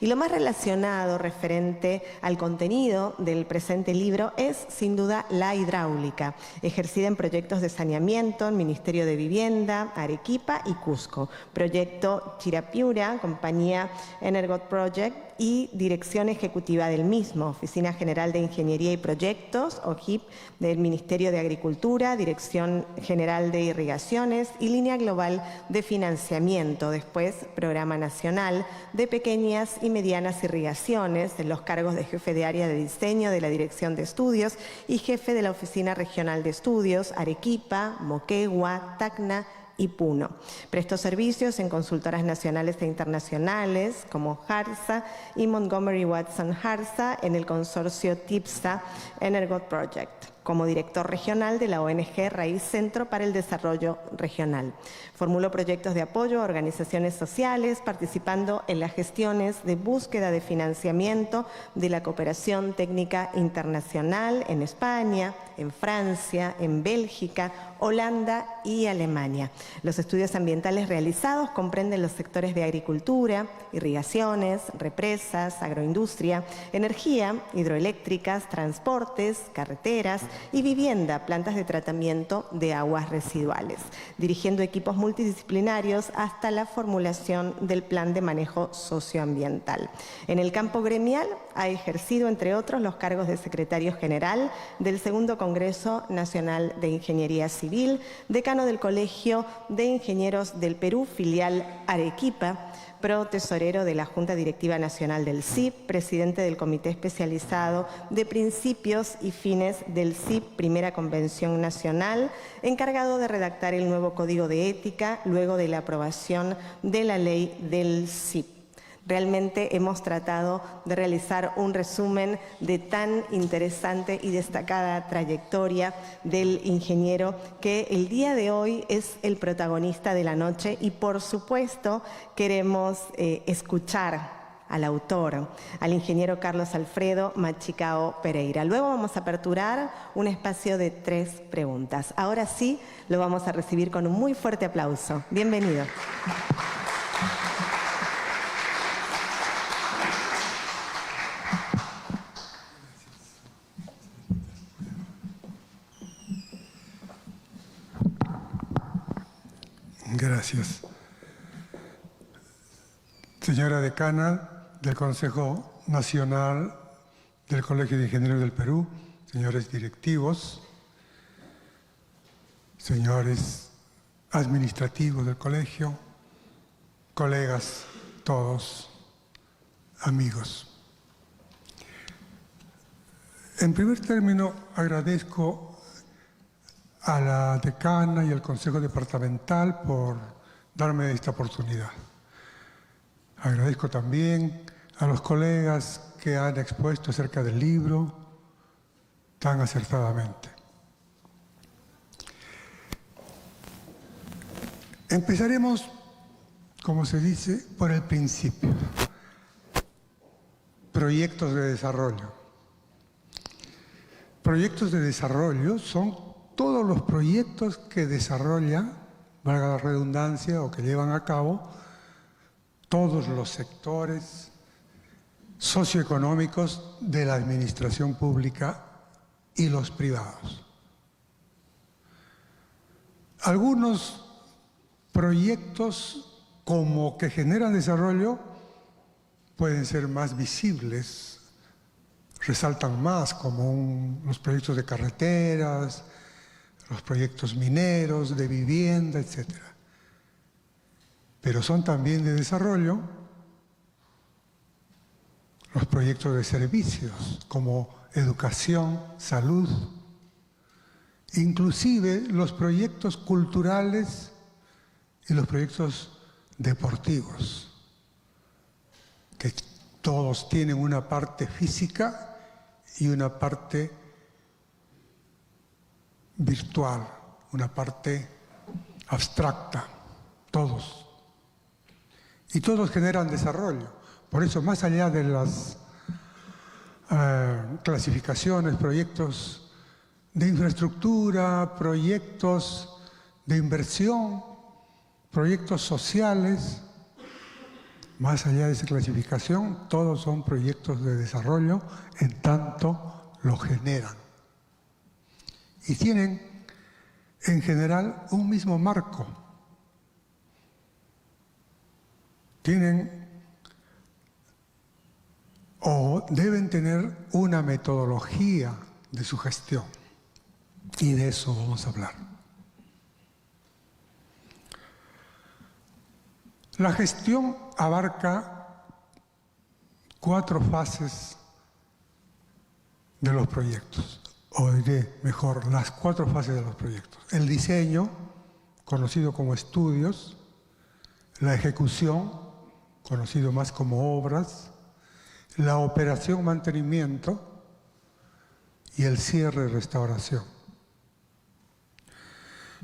Y lo más relacionado referente al contenido del presente libro es, sin duda, la hidráulica, ejercida en proyectos de saneamiento en Ministerio de Vivienda, Arequipa y Cusco, proyecto Chirapiura, compañía Energot Project y dirección ejecutiva del mismo, Oficina General de Ingeniería y Proyectos, OGIP, del Ministerio de Agricultura, Dirección General de Irrigaciones y Línea Global de Financiamiento, después Programa Nacional de Pequeñas y Medianas Irrigaciones, en los cargos de jefe de área de diseño de la Dirección de Estudios y jefe de la Oficina Regional de Estudios, Arequipa, Moquegua, Tacna y Puno. Prestó servicios en consultoras nacionales e internacionales como HARSA y Montgomery Watson HARSA en el consorcio TIPSA Energot Project, como director regional de la ONG Raíz Centro para el Desarrollo Regional. Formuló proyectos de apoyo a organizaciones sociales, participando en las gestiones de búsqueda de financiamiento de la cooperación técnica internacional en España, en Francia, en Bélgica, Holanda y Alemania. Los estudios ambientales realizados comprenden los sectores de agricultura, irrigaciones, represas, agroindustria, energía, hidroeléctricas, transportes, carreteras y vivienda, plantas de tratamiento de aguas residuales, dirigiendo equipos multidisciplinarios hasta la formulación del plan de manejo socioambiental. En el campo gremial ha ejercido, entre otros, los cargos de secretario general del Segundo Congreso Nacional de Ingeniería Civil, decano del Colegio de Ingenieros del Perú, filial Arequipa, pro-tesorero de la Junta Directiva Nacional del CIP, presidente del Comité Especializado de Principios y Fines del CIP, Primera Convención Nacional, encargado de redactar el nuevo Código de Ética luego de la aprobación de la ley del CIP. Realmente hemos tratado de realizar un resumen de tan interesante y destacada trayectoria del ingeniero, que el día de hoy es el protagonista de la noche, y por supuesto queremos escuchar al autor, al ingeniero Carlos Alfredo Machicao Pereira. Luego vamos a aperturar un espacio de 3 preguntas. Ahora sí, lo vamos a recibir con un muy fuerte aplauso. Bienvenido. Gracias. Señora decana del Consejo Nacional del Colegio de Ingenieros del Perú, señores directivos, señores administrativos del colegio, colegas, todos, amigos. En primer término, agradezco a la decana y al Consejo Departamental por darme esta oportunidad. Agradezco también a los colegas que han expuesto acerca del libro tan acertadamente. Empezaremos, como se dice, por el principio. Proyectos de desarrollo. Proyectos de desarrollo son todos los proyectos que desarrolla valga la redundancia, o que llevan a cabo todos los sectores socioeconómicos de la administración pública y los privados. Algunos proyectos como que generan desarrollo pueden ser más visibles, resaltan más, como los proyectos de carreteras, los proyectos mineros, de vivienda, etc. Pero son también de desarrollo los proyectos de servicios, como educación, salud, inclusive los proyectos culturales y los proyectos deportivos, que todos tienen una parte física y una parte virtual, una parte abstracta, todos. Y todos generan desarrollo. Por eso, más allá de las clasificaciones, proyectos de infraestructura, proyectos de inversión, proyectos sociales, más allá de esa clasificación, todos son proyectos de desarrollo en tanto lo generan. Y tienen, en general, un mismo marco. Tienen o deben tener una metodología de su gestión. Y de eso vamos a hablar. La gestión abarca 4 fases de los proyectos, o diré mejor, las 4 fases de los proyectos. El diseño, conocido como estudios, la ejecución, conocido más como obras, la operación, mantenimiento y el cierre, restauración.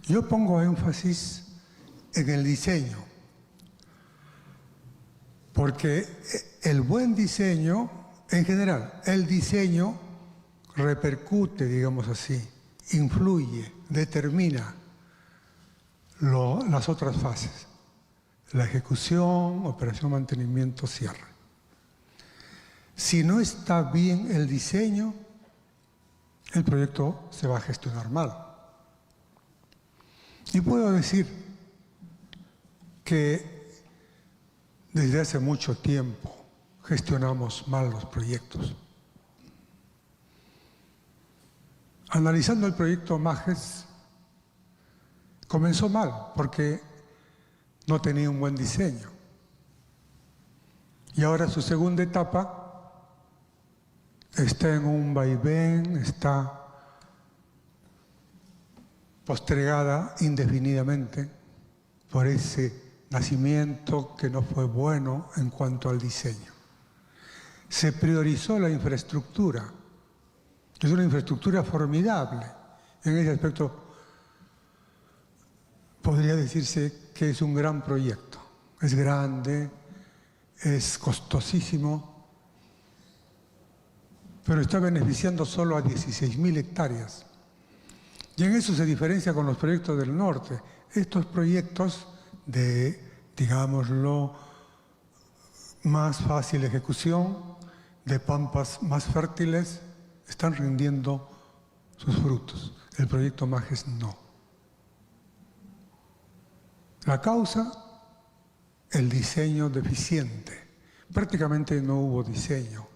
Yo pongo énfasis en el diseño, porque el buen diseño, en general, el diseño repercute, digamos así, influye, determina las otras fases. La ejecución, operación, mantenimiento, cierre. Si no está bien el diseño, el proyecto se va a gestionar mal. Y puedo decir que desde hace mucho tiempo gestionamos mal los proyectos. Analizando el proyecto Majes, comenzó mal porque no tenía un buen diseño. Y ahora su segunda etapa está en un vaivén, está postergada indefinidamente por ese nacimiento que no fue bueno en cuanto al diseño. Se priorizó la infraestructura. Es una infraestructura formidable. En ese aspecto podría decirse que es un gran proyecto. Es grande, es costosísimo, pero está beneficiando solo a 16.000 hectáreas. Y en eso se diferencia con los proyectos del norte. Estos proyectos de, digámoslo, más fácil ejecución, de pampas más fértiles, están rindiendo sus frutos. El proyecto Majes no. La causa, el diseño deficiente. Prácticamente no hubo diseño.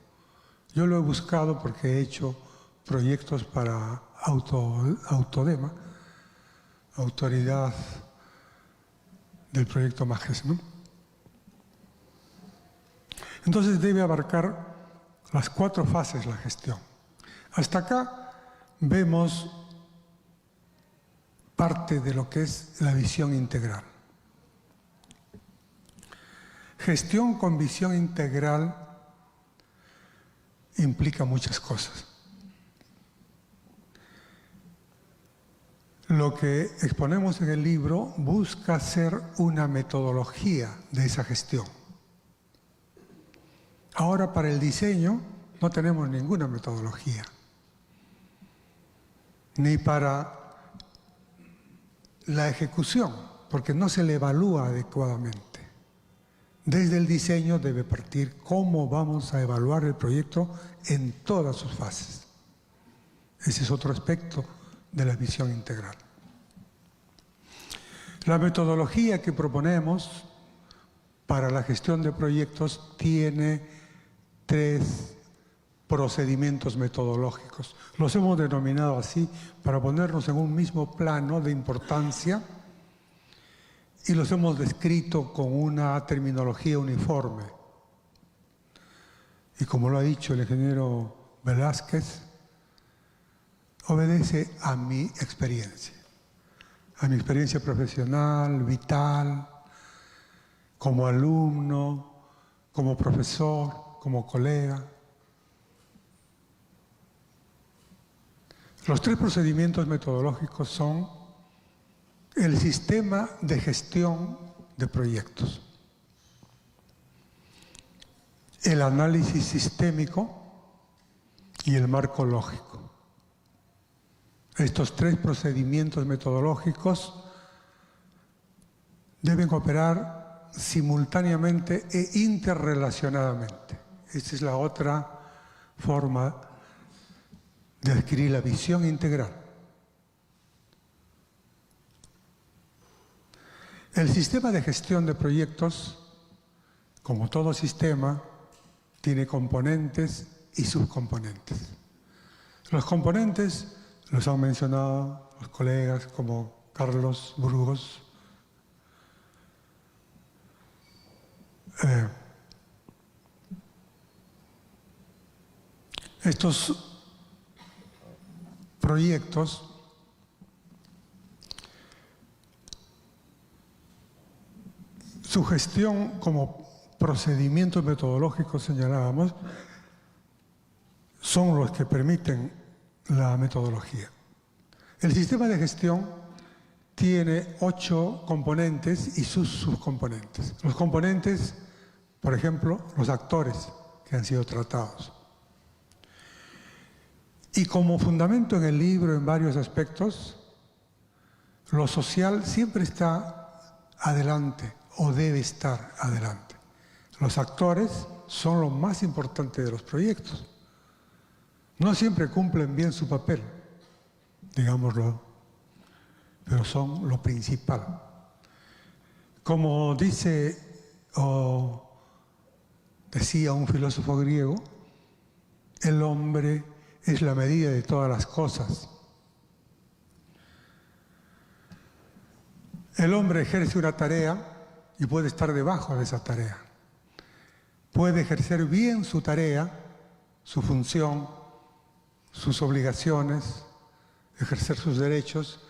Yo lo he buscado porque he hecho proyectos para Autodema, autoridad del proyecto Majes, ¿no? Entonces debe abarcar las 4 fases la gestión. Hasta acá vemos parte de lo que es la visión integral. Gestión con visión integral implica muchas cosas. Lo que exponemos en el libro busca ser una metodología de esa gestión. Ahora, para el diseño no tenemos ninguna metodología, ni para la ejecución, porque no se le evalúa adecuadamente. Desde el diseño debe partir cómo vamos a evaluar el proyecto en todas sus fases. Ese es otro aspecto de la visión integral. La metodología que proponemos para la gestión de proyectos tiene 3 procedimientos metodológicos. Los hemos denominado así para ponernos en un mismo plano de importancia y los hemos descrito con una terminología uniforme. Y como lo ha dicho el ingeniero Velázquez, obedece a mi experiencia profesional, vital, como alumno, como profesor, como colega. Los 3 procedimientos metodológicos son el sistema de gestión de proyectos, el análisis sistémico y el marco lógico. Estos 3 procedimientos metodológicos deben operar simultáneamente e interrelacionadamente. Esta es la otra forma de adquirir la visión integral. El sistema de gestión de proyectos, como todo sistema, tiene componentes y subcomponentes. Los componentes los han mencionado los colegas como Carlos Burgos. Estos proyectos su gestión como procedimientos metodológicos, señalábamos, son los que permiten la metodología. El sistema de gestión tiene 8 componentes y sus subcomponentes. Los componentes, por ejemplo, los actores que han sido tratados. Y como fundamento en el libro, en varios aspectos, lo social siempre está adelante o debe estar adelante. Los actores son lo más importante de los proyectos. No siempre cumplen bien su papel, digámoslo, pero son lo principal. Como dice o decía un filósofo griego, el hombre es la medida de todas las cosas. El hombre ejerce una tarea y puede estar debajo de esa tarea. Puede ejercer bien su tarea, su función, sus obligaciones, ejercer sus derechos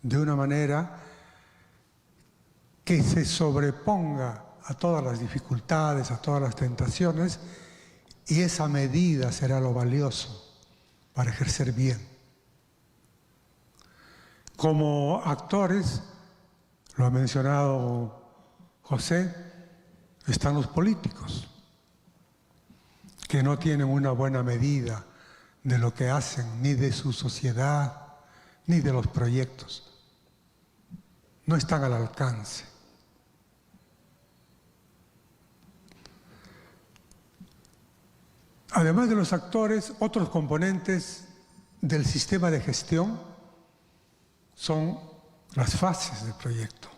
de una manera que se sobreponga a todas las dificultades, a todas las tentaciones, y esa medida será lo valioso para ejercer bien. Como actores, lo ha mencionado José, están los políticos, que no tienen una buena medida de lo que hacen, ni de su sociedad, ni de los proyectos. No están al alcance. Además de los actores, otros componentes del sistema de gestión son las fases del proyecto,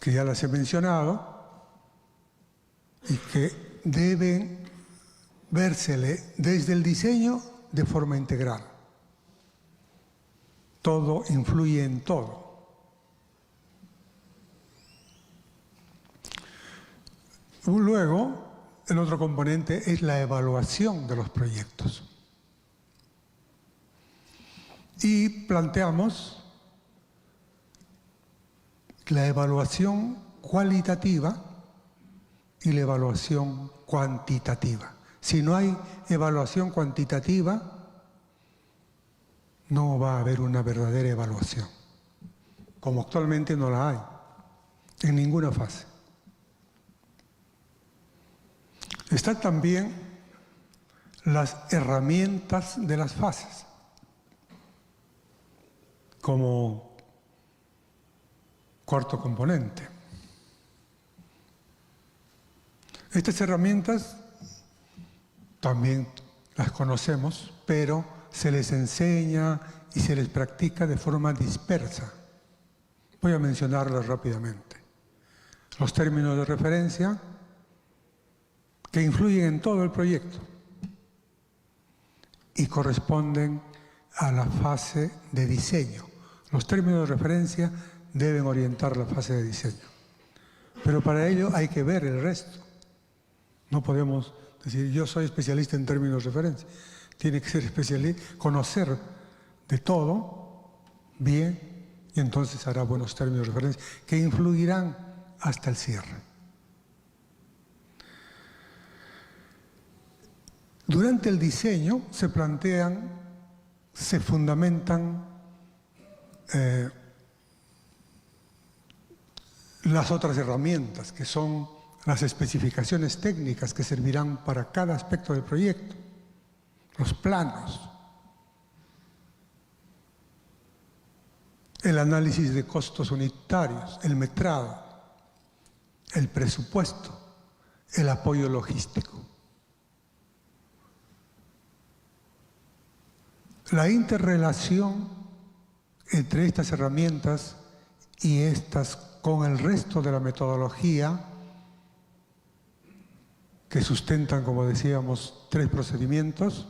que ya las he mencionado y que deben vérsele desde el diseño de forma integral. Todo influye en todo. Luego, el otro componente es la evaluación de los proyectos. Y planteamos la evaluación cualitativa y la evaluación cuantitativa. Si no hay evaluación cuantitativa, no va a haber una verdadera evaluación, como actualmente no la hay, en ninguna fase. Están también las herramientas de las fases, como Cuarto componente. Estas herramientas también las conocemos, pero se les enseña y se les practica de forma dispersa. Voy a mencionarlas rápidamente. Los términos de referencia que influyen en todo el proyecto y corresponden a la fase de diseño. Los términos de referencia deben orientar la fase de diseño. Pero para ello hay que ver el resto. No podemos decir, yo soy especialista en términos de referencia. Tiene que ser especialista, conocer de todo bien, y entonces hará buenos términos de referencia que influirán hasta el cierre. Durante el diseño se plantean, se fundamentan las otras herramientas, que son las especificaciones técnicas que servirán para cada aspecto del proyecto, los planos, el análisis de costos unitarios, el metrado, el presupuesto, el apoyo logístico. La interrelación entre estas herramientas y estas con el resto de la metodología que sustentan, como decíamos, 3 procedimientos,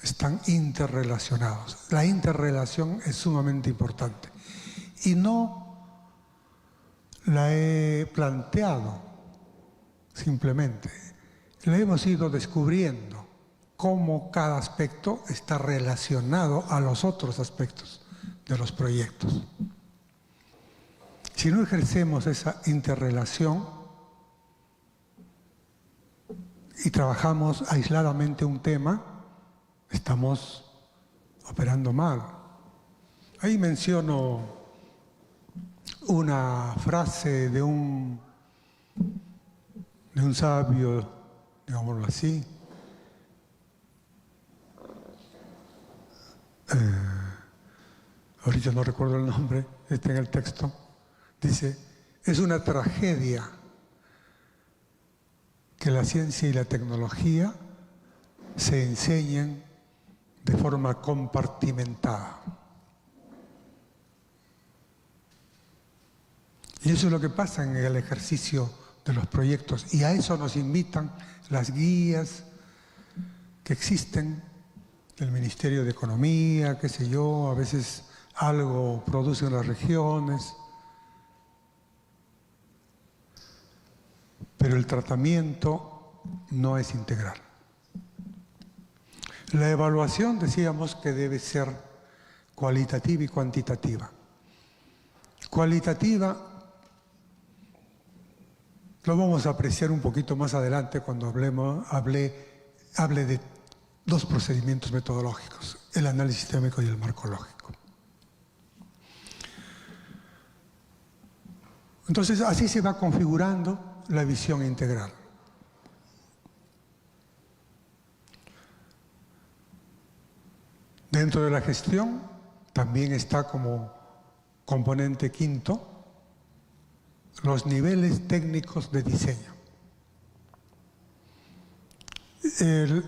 están interrelacionados. La interrelación es sumamente importante y no la he planteado simplemente, la hemos ido descubriendo cómo cada aspecto está relacionado a los otros aspectos de los proyectos. Si no ejercemos esa interrelación y trabajamos aisladamente un tema, estamos operando mal. Ahí menciono una frase de un sabio, digámoslo así, ahorita no recuerdo el nombre, está en el texto. Dice, es una tragedia que la ciencia y la tecnología se enseñen de forma compartimentada. Y eso es lo que pasa en el ejercicio de los proyectos. Y a eso nos invitan las guías que existen del Ministerio de Economía, qué sé yo, a veces algo producen las regiones. Pero el tratamiento no es integral. La evaluación, decíamos, que debe ser cualitativa y cuantitativa. Cualitativa lo vamos a apreciar un poquito más adelante cuando hable de 2 procedimientos metodológicos, el análisis sistémico y el marco lógico. Entonces, así se va configurando la visión integral. Dentro de la gestión también está como componente quinto los niveles técnicos de diseño. El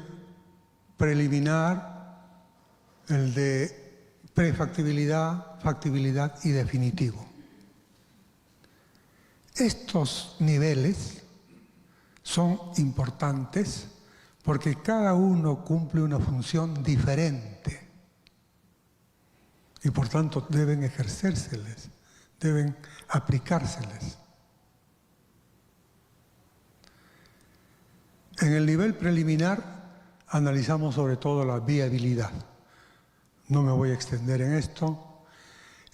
preliminar, el de prefactibilidad, factibilidad y definitivo. Estos niveles son importantes porque cada uno cumple una función diferente y por tanto deben ejercérseles, deben aplicárseles. En el nivel preliminar analizamos sobre todo la viabilidad. No me voy a extender en esto.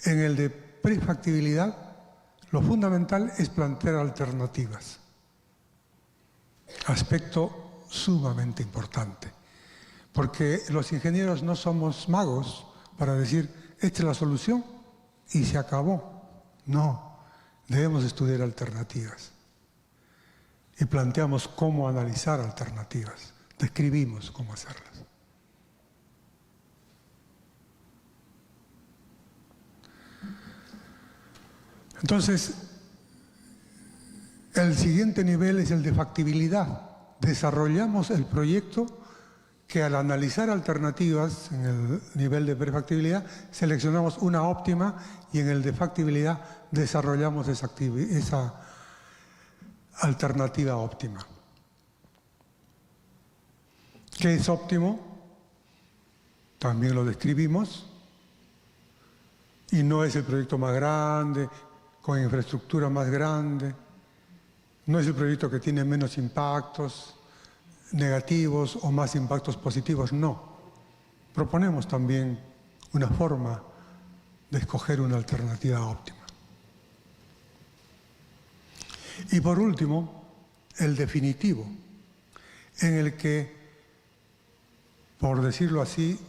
En el de prefactibilidad, lo fundamental es plantear alternativas. Aspecto sumamente importante. Porque los ingenieros no somos magos para decir, esta es la solución y se acabó. No, debemos estudiar alternativas. Y planteamos cómo analizar alternativas. Describimos cómo hacerlas. Entonces, el siguiente nivel es el de factibilidad. Desarrollamos el proyecto que al analizar alternativas en el nivel de prefactibilidad, seleccionamos una óptima y en el de factibilidad desarrollamos esa alternativa óptima. ¿Qué es óptimo? También lo describimos. Y no es el proyecto más grande, con infraestructura más grande. No es el proyecto que tiene menos impactos negativos o más impactos positivos, no. Proponemos también una forma de escoger una alternativa óptima. Y por último, el definitivo, en el que, por decirlo así,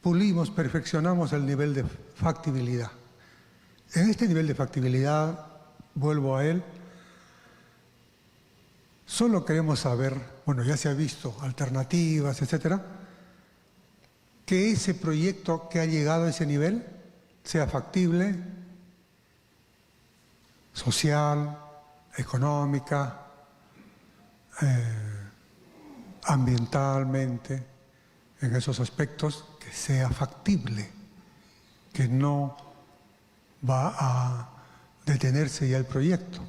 pulimos, perfeccionamos el nivel de factibilidad. En este nivel de factibilidad, vuelvo a él, solo queremos saber, bueno, ya se ha visto alternativas, etcétera, que ese proyecto que ha llegado a ese nivel sea factible, social, económica, ambientalmente, en esos aspectos, que sea factible, que no va a detenerse ya el proyecto.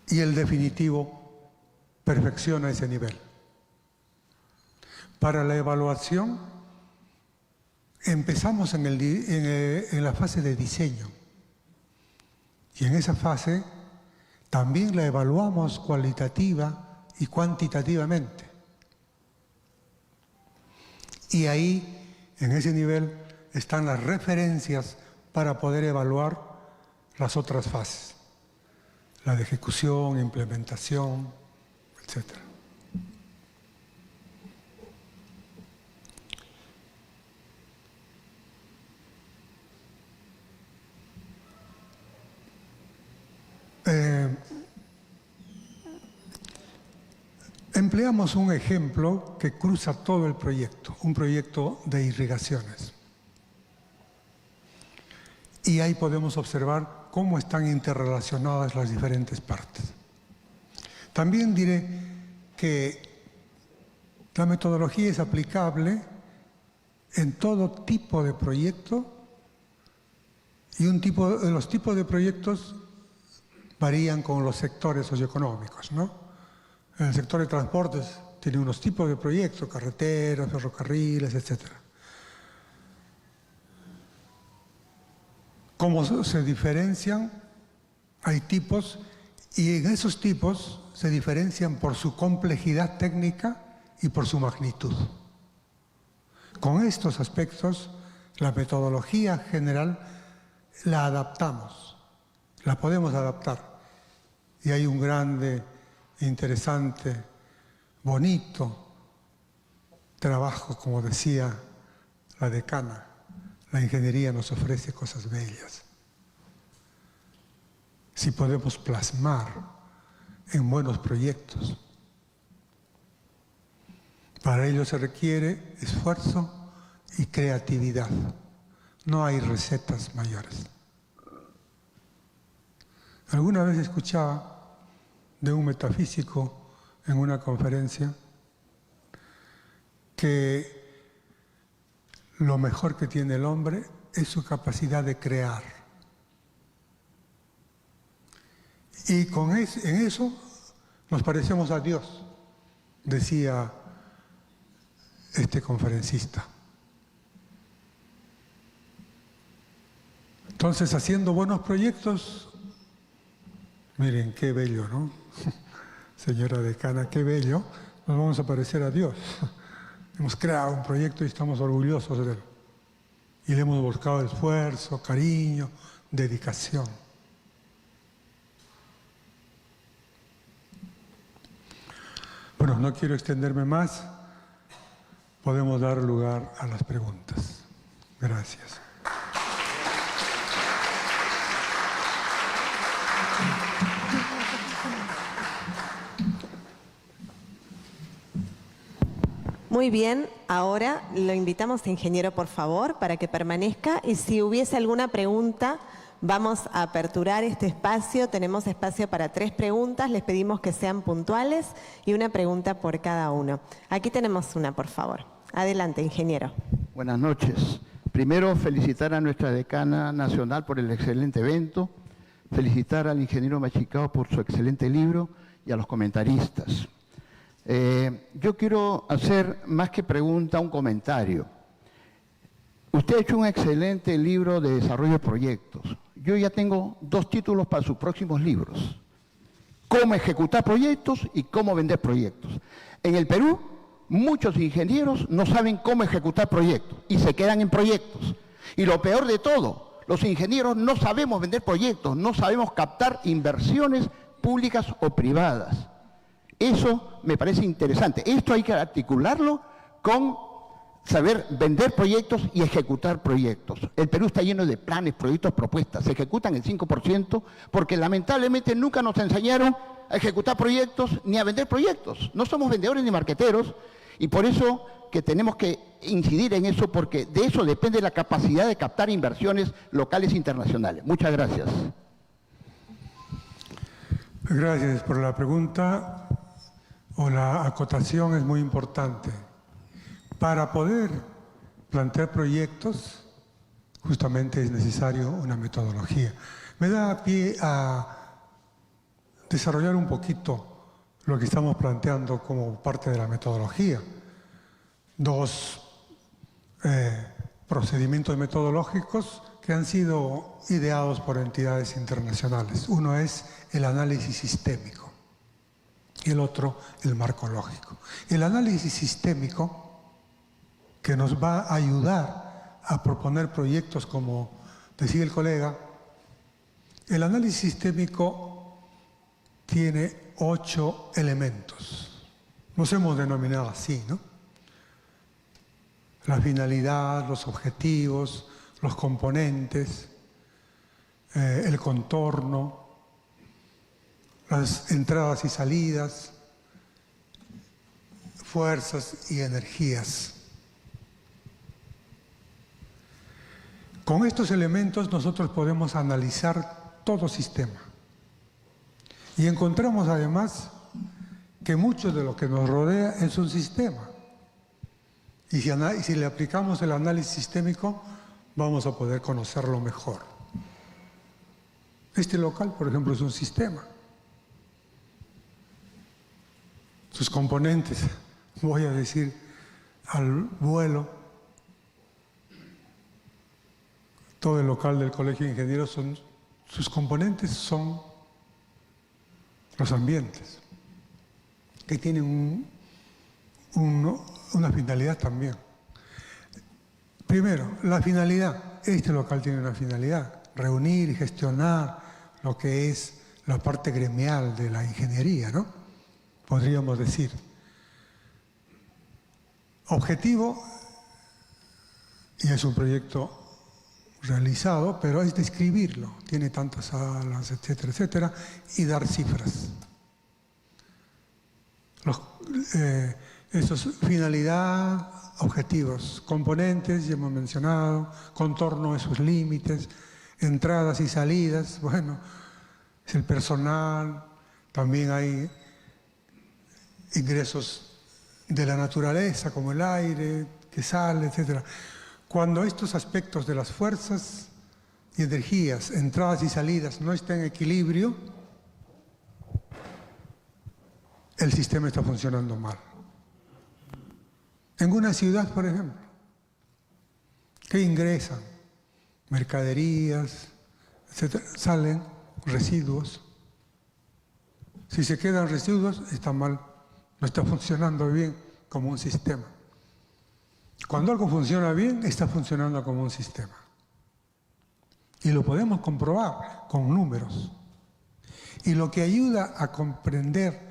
Y el definitivo perfecciona ese nivel. Para la evaluación, empezamos en la fase de diseño. Y en esa fase también la evaluamos cualitativa y cuantitativamente. Y ahí, en ese nivel, están las referencias para poder evaluar las otras fases. La de ejecución, implementación, etc. Empleamos un ejemplo que cruza todo el proyecto, un proyecto de irrigaciones. Y ahí podemos observar cómo están interrelacionadas las diferentes partes. También diré que la metodología es aplicable en todo tipo de proyecto y los tipos de proyectos varían con los sectores socioeconómicos, ¿no? En el sector de transportes tiene unos tipos de proyectos, carreteras, ferrocarriles, etc. ¿Cómo se diferencian? Hay tipos y en esos tipos se diferencian por su complejidad técnica y por su magnitud. Con estos aspectos, la metodología general la adaptamos, la podemos adaptar. Y hay un grande, interesante, bonito trabajo, como decía la decana. La ingeniería nos ofrece cosas bellas. Si podemos plasmar en buenos proyectos. Para ello se requiere esfuerzo y creatividad. No hay recetas mayores. Alguna vez escuchaba de un metafísico en una conferencia que lo mejor que tiene el hombre es su capacidad de crear. Y en eso nos parecemos a Dios, decía este conferencista. Entonces, haciendo buenos proyectos, miren qué bello, ¿no? Señora decana, qué bello, nos vamos a parecer a Dios. Hemos creado un proyecto y estamos orgullosos de él. Y le hemos buscado esfuerzo, cariño, dedicación. Bueno, no quiero extenderme más. Podemos dar lugar a las preguntas. Gracias. Muy bien, ahora lo invitamos, ingeniero, por favor, para que permanezca. Y si hubiese alguna pregunta, vamos a aperturar este espacio. Tenemos espacio para 3 preguntas. Les pedimos que sean puntuales y una pregunta por cada uno. Aquí tenemos una, por favor. Adelante, ingeniero. Buenas noches. Primero, felicitar a nuestra decana nacional por el excelente evento, felicitar al ingeniero Machicao por su excelente libro y a los comentaristas. Yo quiero hacer, más que pregunta, un comentario. Usted ha hecho un excelente libro de desarrollo de proyectos. Yo ya tengo 2 títulos para sus próximos libros. Cómo ejecutar proyectos y cómo vender proyectos. En el Perú, muchos ingenieros no saben cómo ejecutar proyectos y se quedan en proyectos. Y lo peor de todo, los ingenieros no sabemos vender proyectos, no sabemos captar inversiones públicas o privadas. Eso me parece interesante. Esto hay que articularlo con saber vender proyectos y ejecutar proyectos. El Perú está lleno de planes, proyectos, propuestas. Se ejecutan el 5% porque lamentablemente nunca nos enseñaron a ejecutar proyectos ni a vender proyectos. No somos vendedores ni marqueteros y por eso que tenemos que incidir en eso, porque de eso depende la capacidad de captar inversiones locales e internacionales. Muchas gracias. Gracias por la pregunta o la acotación, es muy importante. Para poder plantear proyectos, justamente es necesario una metodología. Me da pie a desarrollar un poquito lo que estamos planteando como parte de la metodología. 2 procedimientos metodológicos que han sido ideados por entidades internacionales. Uno es el análisis sistémico y el otro el marco lógico. El análisis sistémico, que nos va a ayudar a proponer proyectos, como decía el colega, el análisis sistémico tiene 8 elementos. Los hemos denominado así, ¿no? La finalidad, los objetivos, los componentes, el contorno, las entradas y salidas, fuerzas y energías. Con estos elementos nosotros podemos analizar todo sistema. Y encontramos además que mucho de lo que nos rodea es un sistema. Y si le aplicamos el análisis sistémico, vamos a poder conocerlo mejor. Este local, por ejemplo, es un sistema. Sus componentes, voy a decir, al vuelo, todo el local del Colegio de Ingenieros, sus componentes son los ambientes, que tienen una finalidad también. Primero, la finalidad. Este local tiene una finalidad: reunir y gestionar lo que es la parte gremial de la ingeniería, ¿no? Podríamos decir. Objetivo, y es un proyecto realizado, pero es describirlo. Tiene tantas salas, etcétera, etcétera, y dar cifras. Finalidad, objetivos, componentes, ya hemos mencionado, contorno de sus límites, entradas y salidas, bueno, es el personal, también hay ingresos de la naturaleza, como el aire que sale, etcétera. Cuando estos aspectos de las fuerzas y energías, entradas y salidas, no están en equilibrio, el sistema está funcionando mal. En una ciudad, por ejemplo, ¿qué ingresan? Mercaderías, etcétera, salen residuos. Si se quedan residuos, está mal, no está funcionando bien como un sistema. Cuando algo funciona bien, está funcionando como un sistema. Y lo podemos comprobar con números. Y lo que ayuda a comprender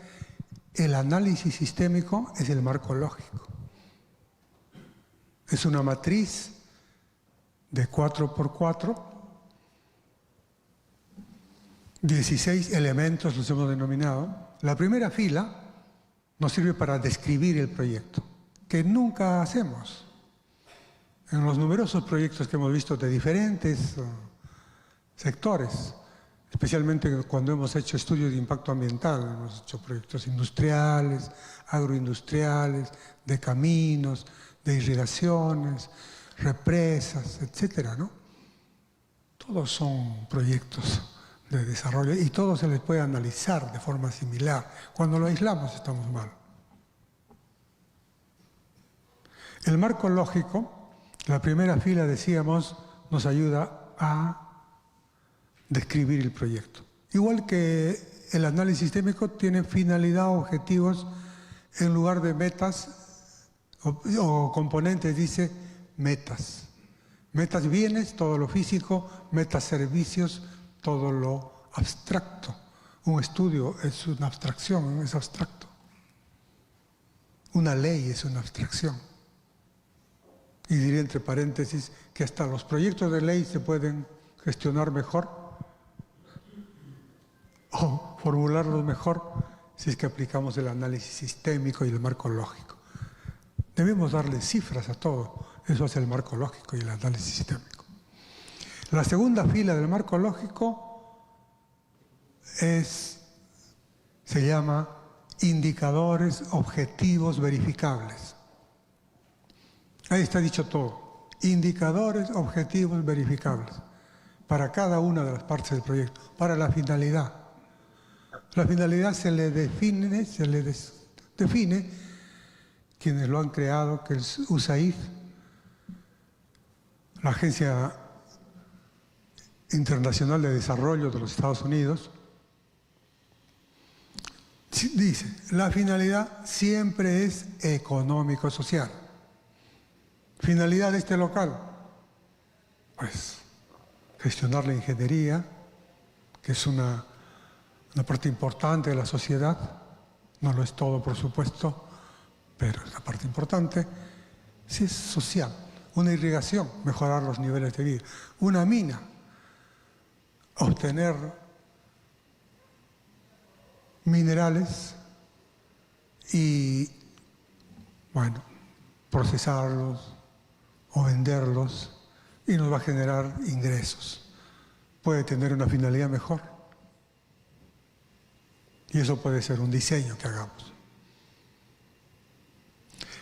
el análisis sistémico es el marco lógico. Es una matriz de 4×4, 16 elementos los hemos denominado. La primera fila nos sirve para describir el proyecto. que nunca hacemos. En los numerosos proyectos que hemos visto de diferentes sectores, especialmente cuando hemos hecho estudios de impacto ambiental, hemos hecho proyectos industriales, agroindustriales, de caminos, de irrigaciones, represas, etcétera, ¿no? Todos son proyectos de desarrollo y todos se les puede analizar de forma similar. Cuando lo aislamos estamos mal. El marco lógico, la primera fila, decíamos, nos ayuda a describir el proyecto. Igual que el análisis sistémico tiene finalidad, objetivos, en lugar de metas o componentes, dice metas. Metas bienes, todo lo físico, metas servicios, todo lo abstracto. Un estudio es una abstracción, es abstracto. Una ley es una abstracción. Y diría entre paréntesis que hasta los proyectos de ley se pueden gestionar mejor o formularlos mejor si es que aplicamos el análisis sistémico y el marco lógico. Debemos darle cifras a todo. Eso es el marco lógico y el análisis sistémico. La segunda fila del marco lógico se llama indicadores objetivos verificables. Ahí está dicho todo. Indicadores objetivos verificables para cada una de las partes del proyecto, para la finalidad. La finalidad se le define quienes lo han creado, que es USAID, la Agencia Internacional de Desarrollo de los Estados Unidos. Dice, la finalidad siempre es económico-social. Finalidad de este local, pues gestionar la ingeniería, que es una parte importante de la sociedad. No lo es todo, por supuesto, pero es la parte importante. Sí, es social. Una irrigación, mejorar los niveles de vida. Una mina, obtener minerales y, bueno, procesarlos o venderlos y nos va a generar ingresos. Puede tener una finalidad mejor. Y eso puede ser un diseño que hagamos.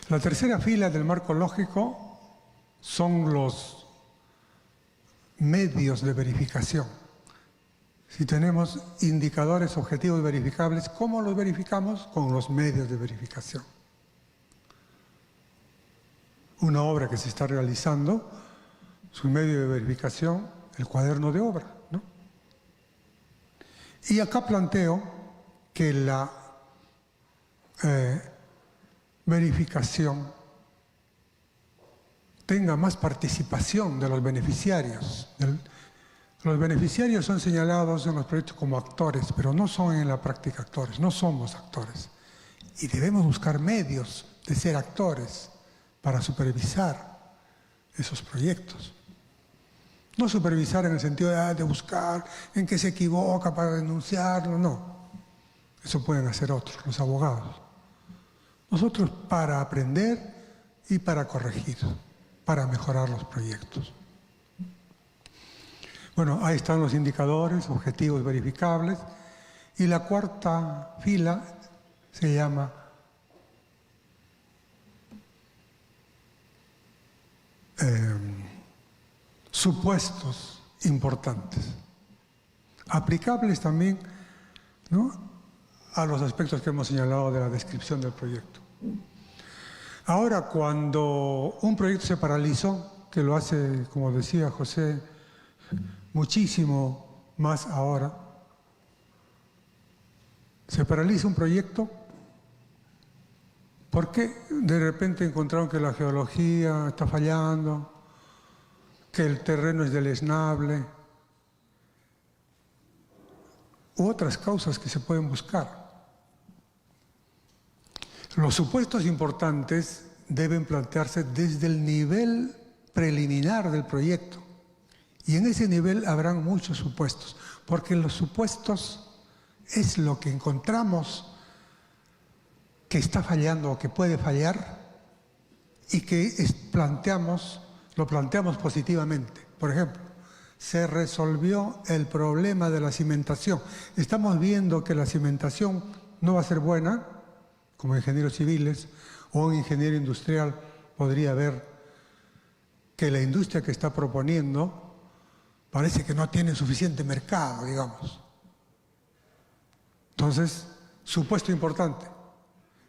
La tercera fila del marco lógico son los medios de verificación. Si tenemos indicadores objetivos verificables, ¿cómo los verificamos? Con los medios de verificación. Una obra que se está realizando, su medio de verificación, el cuaderno de obra, ¿no? Y acá planteo que la verificación tenga más participación de los beneficiarios. Los beneficiarios son señalados en los proyectos como actores, pero no son en la práctica actores, no somos actores. Y debemos buscar medios de ser actores para supervisar esos proyectos. No supervisar en el sentido de buscar en qué se equivoca para denunciarlo, no. Eso pueden hacer otros, los abogados. Nosotros para aprender y para corregir, para mejorar los proyectos. Bueno, ahí están los indicadores, objetivos verificables. Y la cuarta fila se llama supuestos importantes. Aplicables también, ¿no?, a los aspectos que hemos señalado de la descripción del proyecto. Ahora, cuando un proyecto se paralizó, que lo hace, como decía José, muchísimo más ahora, se paraliza un proyecto porque de repente encontraron que la geología está fallando, que el terreno es deleznable, u otras causas que se pueden buscar. Los supuestos importantes deben plantearse desde el nivel preliminar del proyecto. Y en ese nivel habrán muchos supuestos, porque los supuestos es lo que encontramos que está fallando o que puede fallar, y que lo planteamos positivamente. Por ejemplo, se resolvió el problema de la cimentación. Estamos viendo que la cimentación no va a ser buena, como ingenieros civiles o un ingeniero industrial podría ver que la industria que está proponiendo parece que no tiene suficiente mercado, digamos. Entonces, supuesto importante,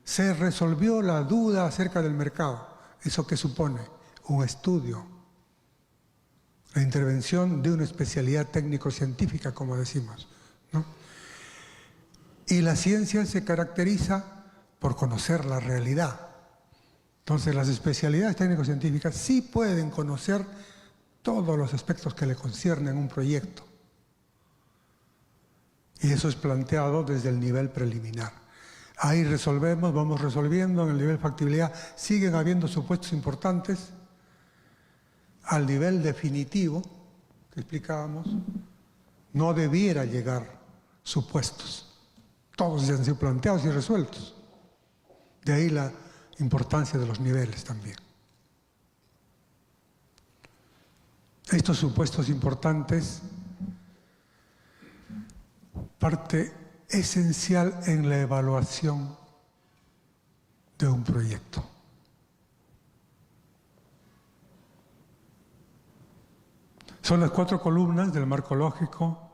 se resolvió la duda acerca del mercado. ¿Eso qué supone? Un estudio, la intervención de una especialidad técnico-científica, como decimos, ¿no? Y la ciencia se caracteriza por conocer la realidad. Entonces, las especialidades técnico-científicas sí pueden conocer todos los aspectos que le conciernen a un proyecto. Y eso es planteado desde el nivel preliminar. Ahí resolvemos, vamos resolviendo en el nivel de factibilidad. Siguen habiendo supuestos importantes. Al nivel definitivo, que explicábamos, no debiera llegar supuestos. Todos ya han sido planteados y resueltos. De ahí la importancia de los niveles también. Estos supuestos importantes, parte esencial en la evaluación de un proyecto. Son las 4 columnas del marco lógico.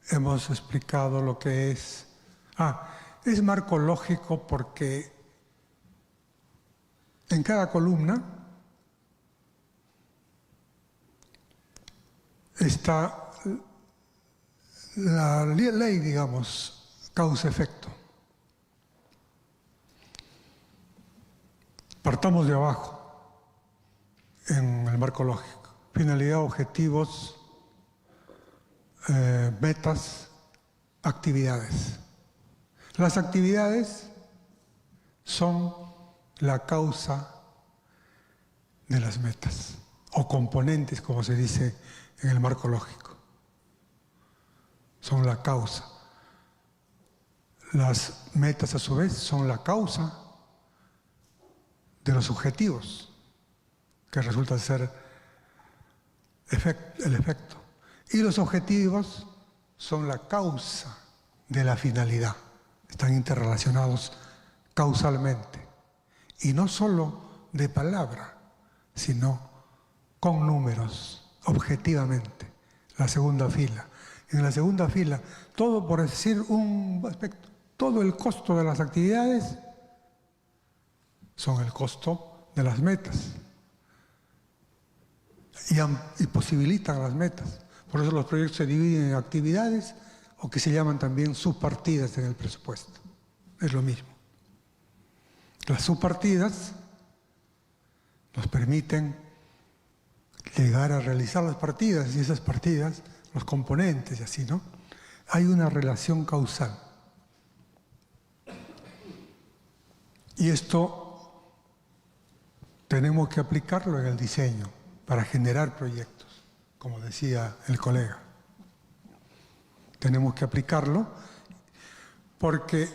Hemos explicado lo que es. Es marco lógico porque en cada columna está la ley, digamos, causa-efecto. Partamos de abajo en el marco lógico. Finalidad, objetivos, metas, actividades. Las actividades son la causa de las metas, o componentes, como se dice en el marco lógico. Son la causa. Las metas, a su vez, son la causa de los objetivos, que resulta ser el efecto. Y los objetivos son la causa de la finalidad. Están interrelacionados causalmente. Y no solo de palabra, sino con números, objetivamente. La segunda fila. En la segunda fila, todo por decir un aspecto, todo el costo de las actividades son el costo de las metas. Y posibilitan las metas. Por eso los proyectos se dividen en actividades o que se llaman también subpartidas en el presupuesto. Es lo mismo. Las subpartidas nos permiten llegar a realizar las partidas y esas partidas, los componentes y así, ¿no? Hay una relación causal. Y esto tenemos que aplicarlo en el diseño para generar proyectos, como decía el colega. Tenemos que aplicarlo porque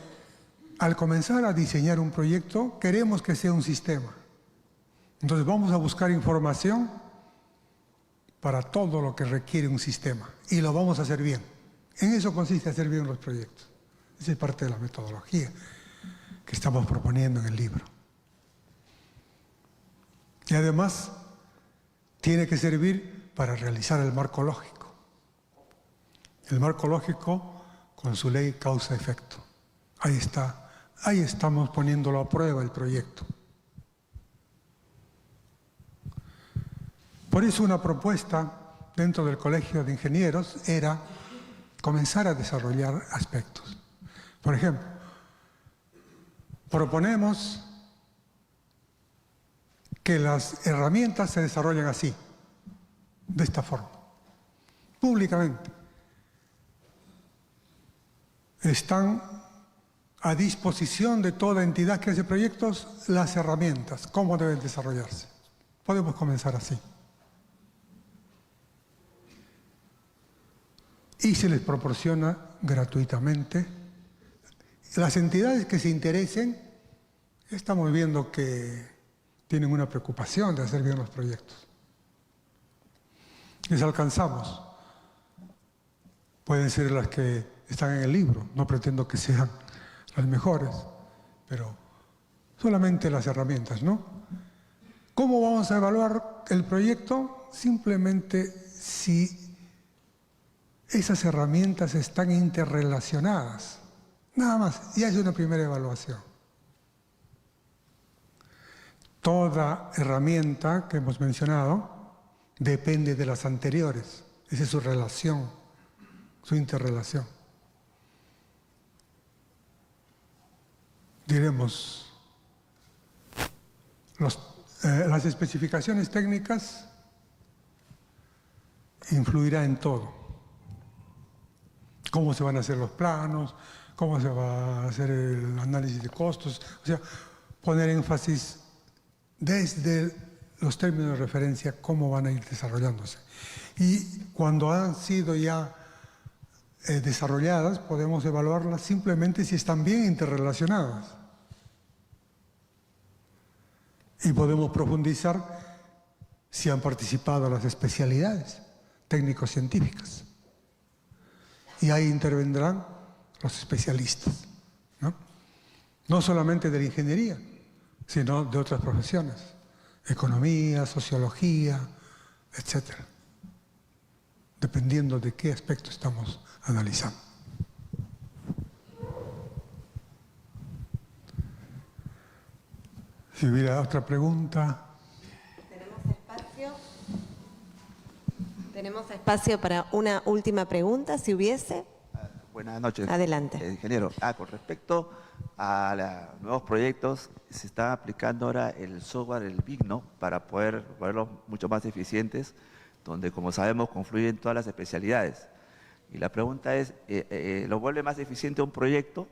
al comenzar a diseñar un proyecto queremos que sea un sistema. Entonces vamos a buscar información para todo lo que requiere un sistema y lo vamos a hacer bien. En eso consiste hacer bien los proyectos. Esa es parte de la metodología que estamos proponiendo en el libro. Y además tiene que servir para realizar el marco lógico. El marco lógico con su ley causa-efecto. Ahí está. Ahí estamos poniéndolo a prueba el proyecto. Por eso una propuesta dentro del Colegio de Ingenieros era comenzar a desarrollar aspectos. Por ejemplo, proponemos que las herramientas se desarrollen así, de esta forma, públicamente. Están a disposición de toda entidad que hace proyectos las herramientas, cómo deben desarrollarse. Podemos comenzar así. Y se les proporciona gratuitamente. Las entidades que se interesen, estamos viendo que tienen una preocupación de hacer bien los proyectos. Les alcanzamos. Pueden ser las que están en el libro, no pretendo que sean las mejores, pero solamente las herramientas, ¿no? ¿Cómo vamos a evaluar el proyecto? Simplemente si esas herramientas están interrelacionadas. Nada más, y hay una primera evaluación. Toda herramienta que hemos mencionado depende de las anteriores. Esa es su relación, su interrelación. Diremos, las especificaciones técnicas influirá en todo. Cómo se van a hacer los planos, cómo se va a hacer el análisis de costos, o sea, poner énfasis desde los términos de referencia, cómo van a ir desarrollándose. Y cuando han sido ya desarrolladas, podemos evaluarlas simplemente si están bien interrelacionadas. Y podemos profundizar si han participado las especialidades técnico-científicas. Y ahí intervendrán los especialistas, ¿no? No solamente de la ingeniería, sino de otras profesiones, economía, sociología, etcétera, dependiendo de qué aspecto estamos analizando. Si hubiera otra pregunta. Tenemos espacio para una última pregunta, si hubiese. Buenas noches. Adelante. Ingeniero, con respecto a los nuevos proyectos, se está aplicando ahora el software, el BIM, ¿no? Para poder volverlos mucho más eficientes, donde, como sabemos, confluyen todas las especialidades. Y la pregunta es, ¿lo vuelve más eficiente un proyecto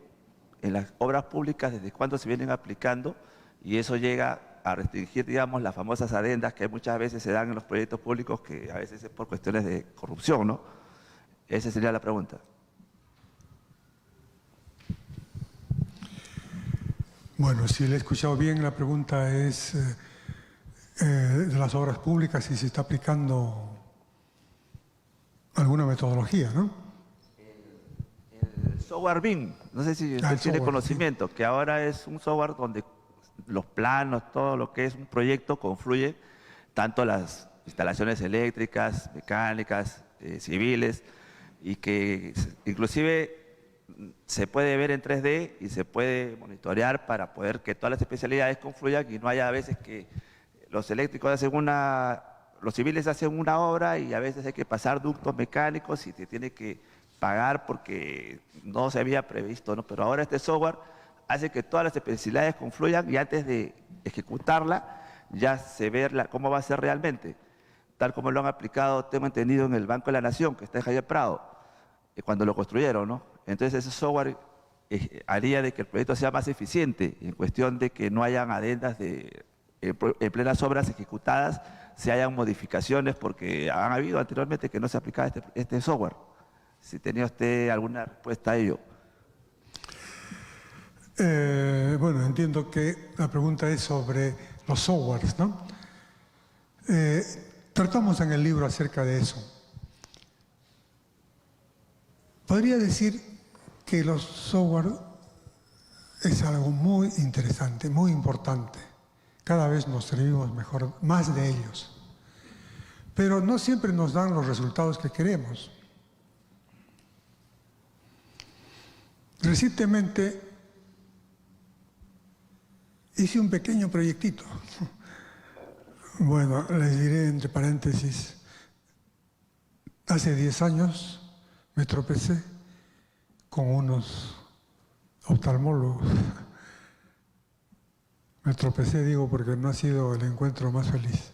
en las obras públicas? ¿Desde cuándo se vienen aplicando? Y eso llega a restringir, digamos, las famosas adendas que muchas veces se dan en los proyectos públicos, que a veces es por cuestiones de corrupción, ¿no? Esa sería la pregunta. Bueno, si le he escuchado bien, la pregunta es de las obras públicas, si se está aplicando alguna metodología, ¿no? El software BIM, no sé si usted tiene conocimiento, que ahora es un software donde los planos, todo lo que es un proyecto confluye, tanto las instalaciones eléctricas, mecánicas, civiles, y que inclusive se puede ver en 3D y se puede monitorear para poder que todas las especialidades confluyan y no haya a veces que los eléctricos hacen los civiles hacen una obra y a veces hay que pasar ductos mecánicos y te tiene que pagar porque no se había previsto, ¿no? Pero ahora este software hace que todas las especialidades confluyan y antes de ejecutarla ya se ve cómo va a ser realmente, tal como lo han aplicado, tengo entendido, en el Banco de la Nación, que está en Javier Prado, cuando lo construyeron, ¿no? Entonces ese software haría de que el proyecto sea más eficiente en cuestión de que no hayan adendas en plenas obras ejecutadas, se hayan modificaciones, porque han habido anteriormente que no se aplicaba este software. Si tenía usted alguna respuesta a ello. Bueno, entiendo que la pregunta es sobre los softwares, ¿no? Tratamos en el libro acerca de eso. Podría decir que los software es algo muy interesante, muy importante. Cada vez nos servimos mejor, más de ellos. Pero no siempre nos dan los resultados que queremos. Recientemente hice un pequeño proyectito. Bueno, les diré entre paréntesis, hace 10 años me tropecé con unos oftalmólogos. Me tropecé, digo, porque no ha sido el encuentro más feliz.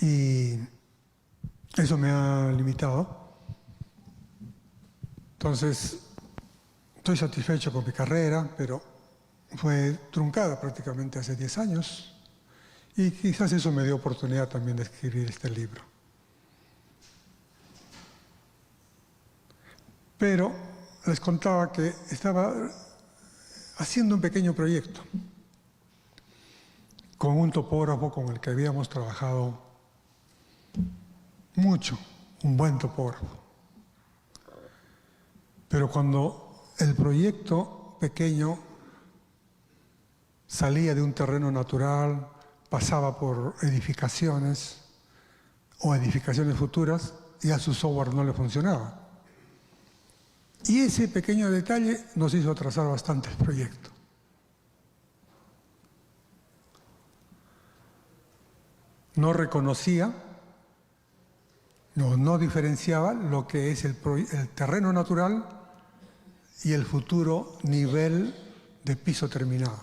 Y eso me ha limitado. Entonces, estoy satisfecho con mi carrera, pero fue truncada prácticamente hace 10 años. Y quizás eso me dio oportunidad también de escribir este libro. Pero les contaba que estaba haciendo un pequeño proyecto con un topógrafo con el que habíamos trabajado mucho, un buen topógrafo. Pero cuando el proyecto pequeño salía de un terreno natural, pasaba por edificaciones o edificaciones futuras, ya su software no le funcionaba. Y ese pequeño detalle nos hizo atrasar bastante el proyecto. No reconocía, no diferenciaba lo que es el terreno natural y el futuro nivel de piso terminado.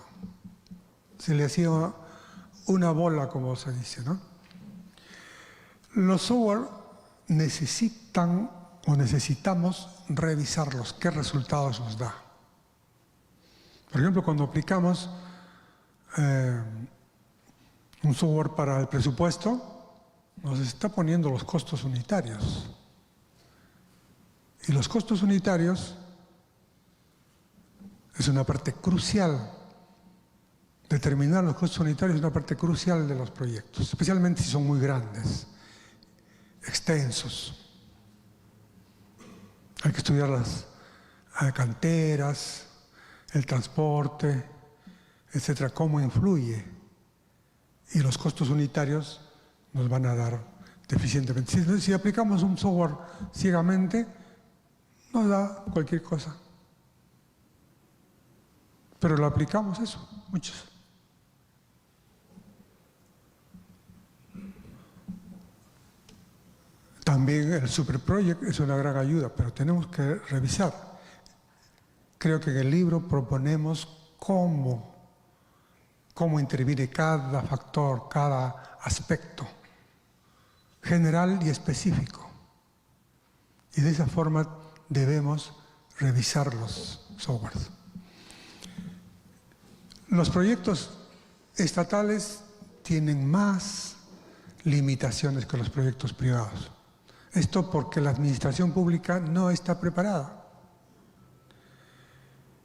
Se le hacía una bola, como se dice, ¿no? Los software necesitan o necesitamos revisarlos, qué resultados nos da. Por ejemplo, cuando aplicamos un software para el presupuesto, nos está poniendo los costos unitarios. Y los costos unitarios es una parte crucial. Determinar los costos unitarios es una parte crucial de los proyectos, especialmente si son muy grandes, extensos. Hay que estudiar las canteras, el transporte, etcétera, cómo influye. Y los costos unitarios nos van a dar deficientemente. Si aplicamos un software ciegamente, nos da cualquier cosa. Pero lo aplicamos eso, muchos. También el Superproject es una gran ayuda, pero tenemos que revisar. Creo que en el libro proponemos cómo interviene cada factor, cada aspecto, general y específico. Y de esa forma debemos revisar los softwares. Los proyectos estatales tienen más limitaciones que los proyectos privados. Esto porque la administración pública no está preparada.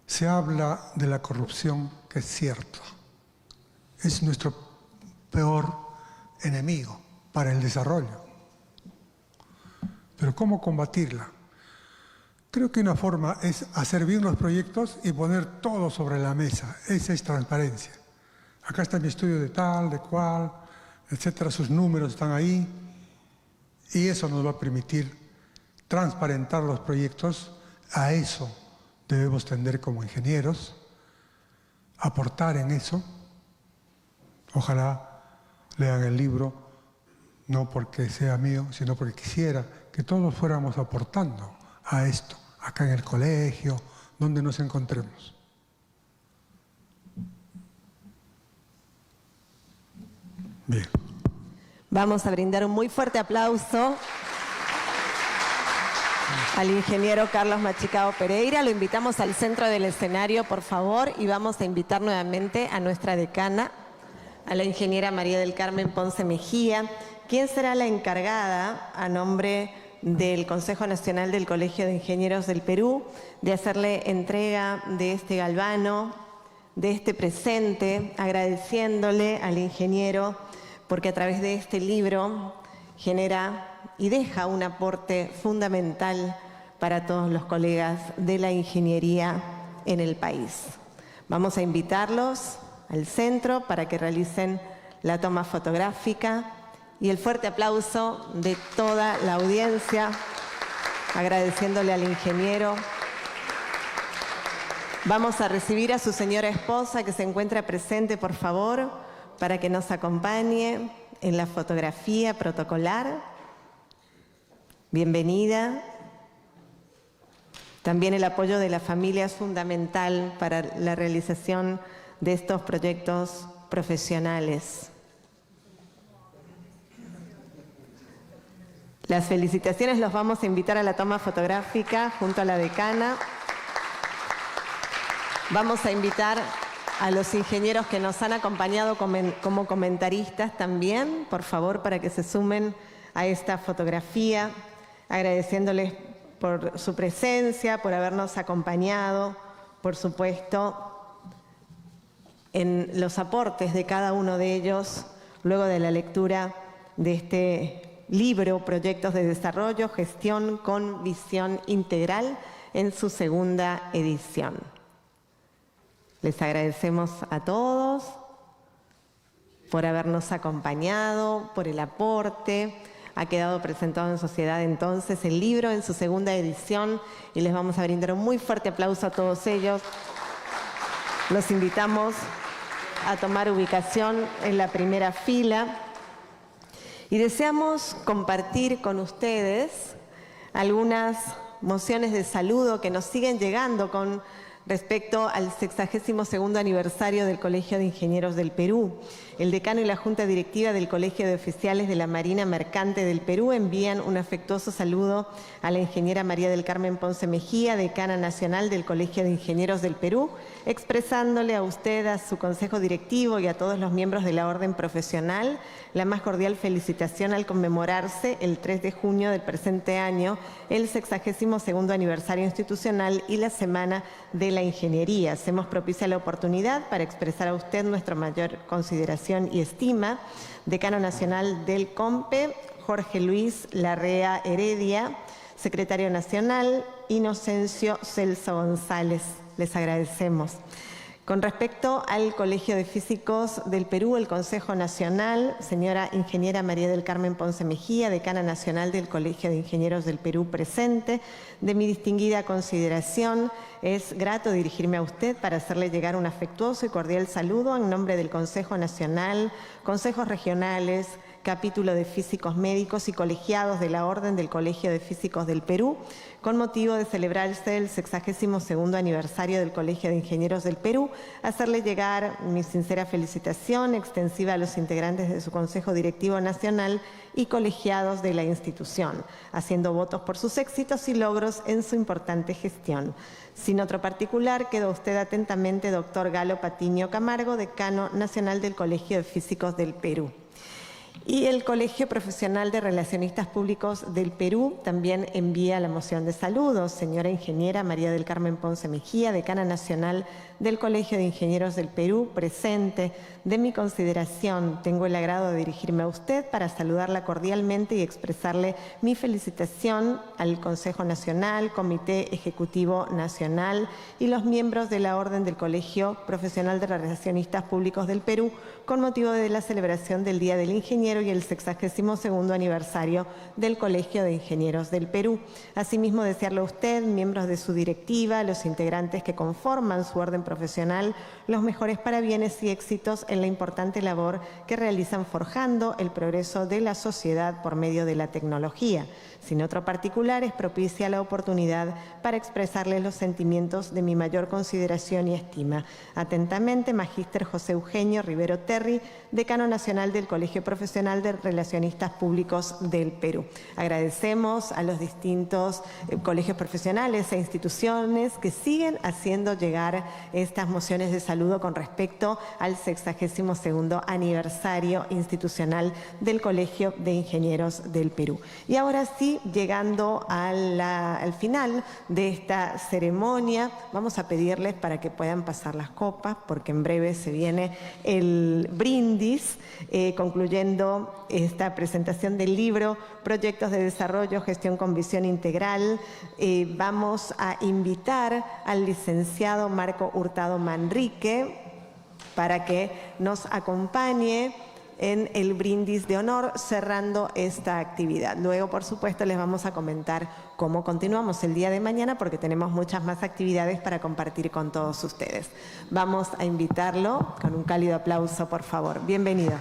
Se habla de la corrupción, que es cierto. Es nuestro peor enemigo para el desarrollo. Pero ¿cómo combatirla? Creo que una forma es hacer bien los proyectos y poner todo sobre la mesa. Esa es transparencia. Acá está mi estudio de tal, de cual, etcétera. Sus números están ahí. Y eso nos va a permitir transparentar los proyectos. A eso debemos tender como ingenieros, aportar en eso. Ojalá lean el libro, no porque sea mío, sino porque quisiera que todos fuéramos aportando a esto, acá en el colegio, donde nos encontremos. Bien. Vamos a brindar un muy fuerte aplauso al ingeniero Carlos Machicao Pereira. Lo invitamos al centro del escenario, por favor, y vamos a invitar nuevamente a nuestra decana, a la ingeniera María del Carmen Ponce Mejía, quien será la encargada, a nombre del Consejo Nacional del Colegio de Ingenieros del Perú, de hacerle entrega de este galvano, de este presente, agradeciéndole al ingeniero porque a través de este libro genera y deja un aporte fundamental para todos los colegas de la ingeniería en el país. Vamos a invitarlos al centro para que realicen la toma fotográfica y el fuerte aplauso de toda la audiencia, agradeciéndole al ingeniero. Vamos a recibir a su señora esposa, que se encuentra presente, por favor, para que nos acompañe en la fotografía protocolar. Bienvenida. También el apoyo de la familia es fundamental para la realización de estos proyectos profesionales. Las felicitaciones los vamos a invitar a la toma fotográfica junto a la decana. Vamos a invitar a los ingenieros que nos han acompañado como comentaristas también, por favor, para que se sumen a esta fotografía, agradeciéndoles por su presencia, por habernos acompañado, por supuesto, en los aportes de cada uno de ellos luego de la lectura de este libro, Proyectos de Desarrollo, Gestión con Visión Integral, en su segunda edición. Les agradecemos a todos por habernos acompañado, por el aporte. Ha quedado presentado en sociedad entonces el libro en su segunda edición y les vamos a brindar un muy fuerte aplauso a todos ellos. Los invitamos a tomar ubicación en la primera fila y deseamos compartir con ustedes algunas mociones de saludo que nos siguen llegando con respecto al 62º aniversario del Colegio de Ingenieros del Perú. El decano y la Junta Directiva del Colegio de Oficiales de la Marina Mercante del Perú envían un afectuoso saludo a la ingeniera María del Carmen Ponce Mejía, decana nacional del Colegio de Ingenieros del Perú, expresándole a usted, a su consejo directivo y a todos los miembros de la orden profesional la más cordial felicitación al conmemorarse el 3 de junio del presente año el 62º aniversario institucional y la Semana de la Ingeniería. Hacemos propicia la oportunidad para expresar a usted nuestra mayor consideración y estima. Decano nacional del COMPE, Jorge Luis Larrea Heredia. Secretario nacional, Inocencio Celso González. Les agradecemos. Con respecto al Colegio de Físicos del Perú, el Consejo Nacional, señora ingeniera María del Carmen Ponce Mejía, decana nacional del Colegio de Ingenieros del Perú presente, de mi distinguida consideración, es grato dirigirme a usted para hacerle llegar un afectuoso y cordial saludo en nombre del Consejo Nacional, consejos regionales, capítulo de físicos médicos y colegiados de la Orden del Colegio de Físicos del Perú, con motivo de celebrarse el 62º aniversario del Colegio de Ingenieros del Perú, hacerle llegar mi sincera felicitación extensiva a los integrantes de su Consejo Directivo Nacional y colegiados de la institución, haciendo votos por sus éxitos y logros en su importante gestión. Sin otro particular, quedó usted atentamente, doctor Galo Patiño Camargo, decano nacional del Colegio de Físicos del Perú. Y el Colegio Profesional de Relacionistas Públicos del Perú también envía la moción de saludos. Señora ingeniera María del Carmen Ponce Mejía, decana nacional del Colegio de Ingenieros del Perú, presente. De mi consideración, tengo el agrado de dirigirme a usted para saludarla cordialmente y expresarle mi felicitación al Consejo Nacional, Comité Ejecutivo Nacional y los miembros de la Orden del Colegio Profesional de Relacionistas Públicos del Perú con motivo de la celebración del Día del Ingeniero y el 62º aniversario del Colegio de Ingenieros del Perú. Asimismo, desearle a usted, miembros de su directiva, los integrantes que conforman su orden profesional, los mejores parabienes y éxitos en la importante labor que realizan forjando el progreso de la sociedad por medio de la tecnología. Sin otro particular, es propicia la oportunidad para expresarles los sentimientos de mi mayor consideración y estima. Atentamente, Magíster José Eugenio Rivero Terry, decano nacional del Colegio Profesional de Relacionistas Públicos del Perú. Agradecemos a los distintos colegios profesionales e instituciones que siguen haciendo llegar estas mociones de saludo con respecto al 62º aniversario institucional del Colegio de Ingenieros del Perú. Y ahora sí, llegando al final de esta ceremonia, vamos a pedirles para que puedan pasar las copas, porque en breve se viene el brindis, concluyendo esta presentación del libro Proyectos de Desarrollo, Gestión con Visión Integral. Vamos a invitar al licenciado Marco Hurtado Manrique para que nos acompañe en el brindis de honor cerrando esta actividad. Luego, por supuesto, les vamos a comentar cómo continuamos el día de mañana porque tenemos muchas más actividades para compartir con todos ustedes. Vamos a invitarlo con un cálido aplauso, por favor. Bienvenido.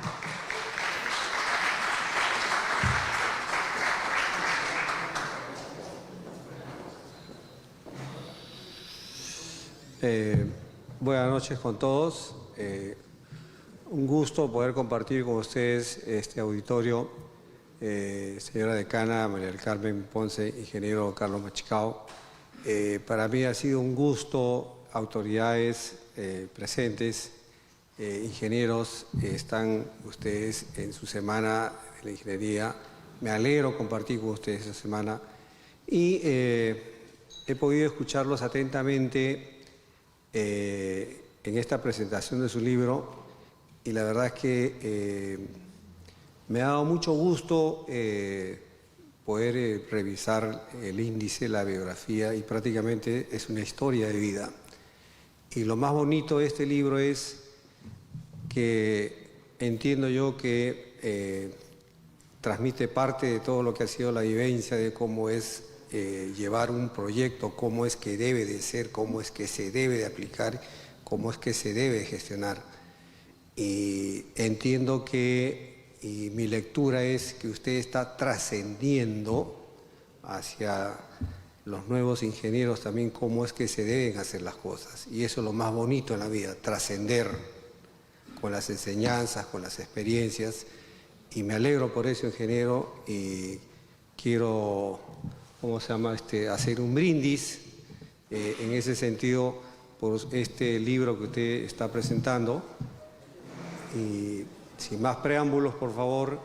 Buenas noches con todos. Un gusto poder compartir con ustedes este auditorio. Señora decana María del Carmen Ponce, ingeniero Carlos Machicao. Para mí ha sido un gusto, autoridades presentes, ingenieros, están ustedes en su semana de la ingeniería. Me alegro compartir con ustedes esta semana y he podido escucharlos atentamente en esta presentación de su libro y la verdad es que me ha dado mucho gusto poder revisar el índice, la biografía y prácticamente es una historia de vida. Y lo más bonito de este libro es que entiendo yo que transmite parte de todo lo que ha sido la vivencia de cómo es llevar un proyecto, cómo es que debe de ser, cómo es que se debe de aplicar, cómo es que se debe de gestionar. Y entiendo que, y mi lectura es que usted está trascendiendo hacia los nuevos ingenieros también cómo es que se deben hacer las cosas. Y eso es lo más bonito en la vida, trascender con las enseñanzas, con las experiencias. Y me alegro por eso, ingeniero, y quiero, ¿cómo se llama? Hacer un brindis en ese sentido por este libro que usted está presentando. Y sin más preámbulos, por favor,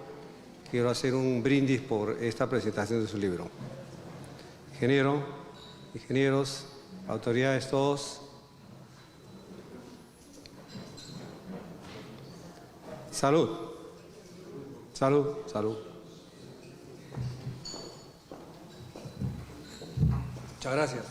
quiero hacer un brindis por esta presentación de su libro. Ingeniero, ingenieros, autoridades todos. Salud. Salud, salud. Muchas gracias.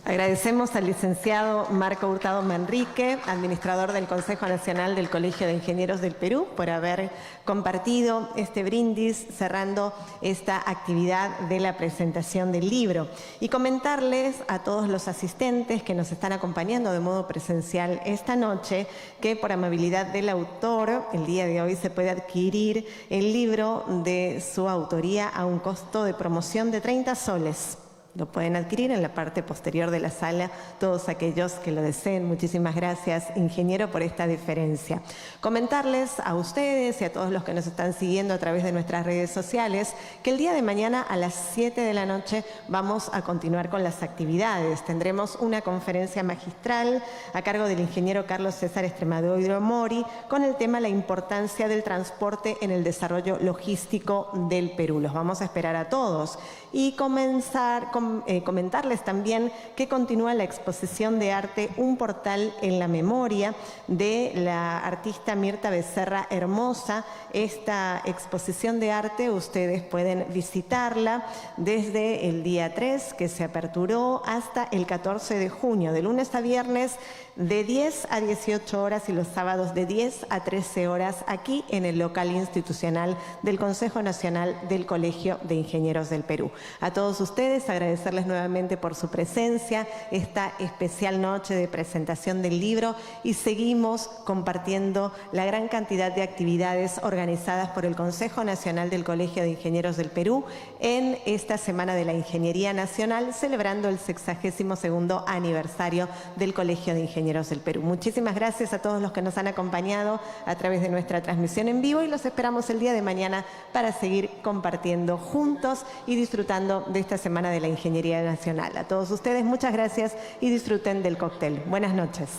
Agradecemos al licenciado Marco Hurtado Manrique, administrador del Consejo Nacional del Colegio de Ingenieros del Perú, por haber compartido este brindis cerrando esta actividad de la presentación del libro. Y comentarles a todos los asistentes que nos están acompañando de modo presencial esta noche que por amabilidad del autor, el día de hoy se puede adquirir el libro de su autoría a un costo de promoción de 30 soles. Lo pueden adquirir en la parte posterior de la sala todos aquellos que lo deseen. Muchísimas gracias, ingeniero, por esta deferencia. Comentarles a ustedes y a todos los que nos están siguiendo a través de nuestras redes sociales que el día de mañana a las 7 de la noche vamos a continuar con las actividades. Tendremos una conferencia magistral a cargo del ingeniero Carlos César Extremadoiro Mori con el tema la importancia del transporte en el desarrollo logístico del Perú. Los vamos a esperar a todos. Y comentarles también que continúa la exposición de arte Un portal en la memoria de la artista Mirta Becerra Hermosa. Esta exposición de arte ustedes pueden visitarla desde el día 3 que se aperturó hasta el 14 de junio, de lunes a viernes de 10 a 18 horas y los sábados de 10 a 13 horas aquí en el local institucional del Consejo Nacional del Colegio de Ingenieros del Perú. A todos ustedes agradecerles nuevamente por su presencia, esta especial noche de presentación del libro y seguimos compartiendo la gran cantidad de actividades organizadas por el Consejo Nacional del Colegio de Ingenieros del Perú en esta Semana de la Ingeniería Nacional, celebrando el 62º aniversario del Colegio de Ingenieros del Perú. Muchísimas gracias a todos los que nos han acompañado a través de nuestra transmisión en vivo y los esperamos el día de mañana para seguir compartiendo juntos y disfrutando de esta Semana de la Ingeniería Nacional. A todos ustedes, muchas gracias y disfruten del cóctel. Buenas noches.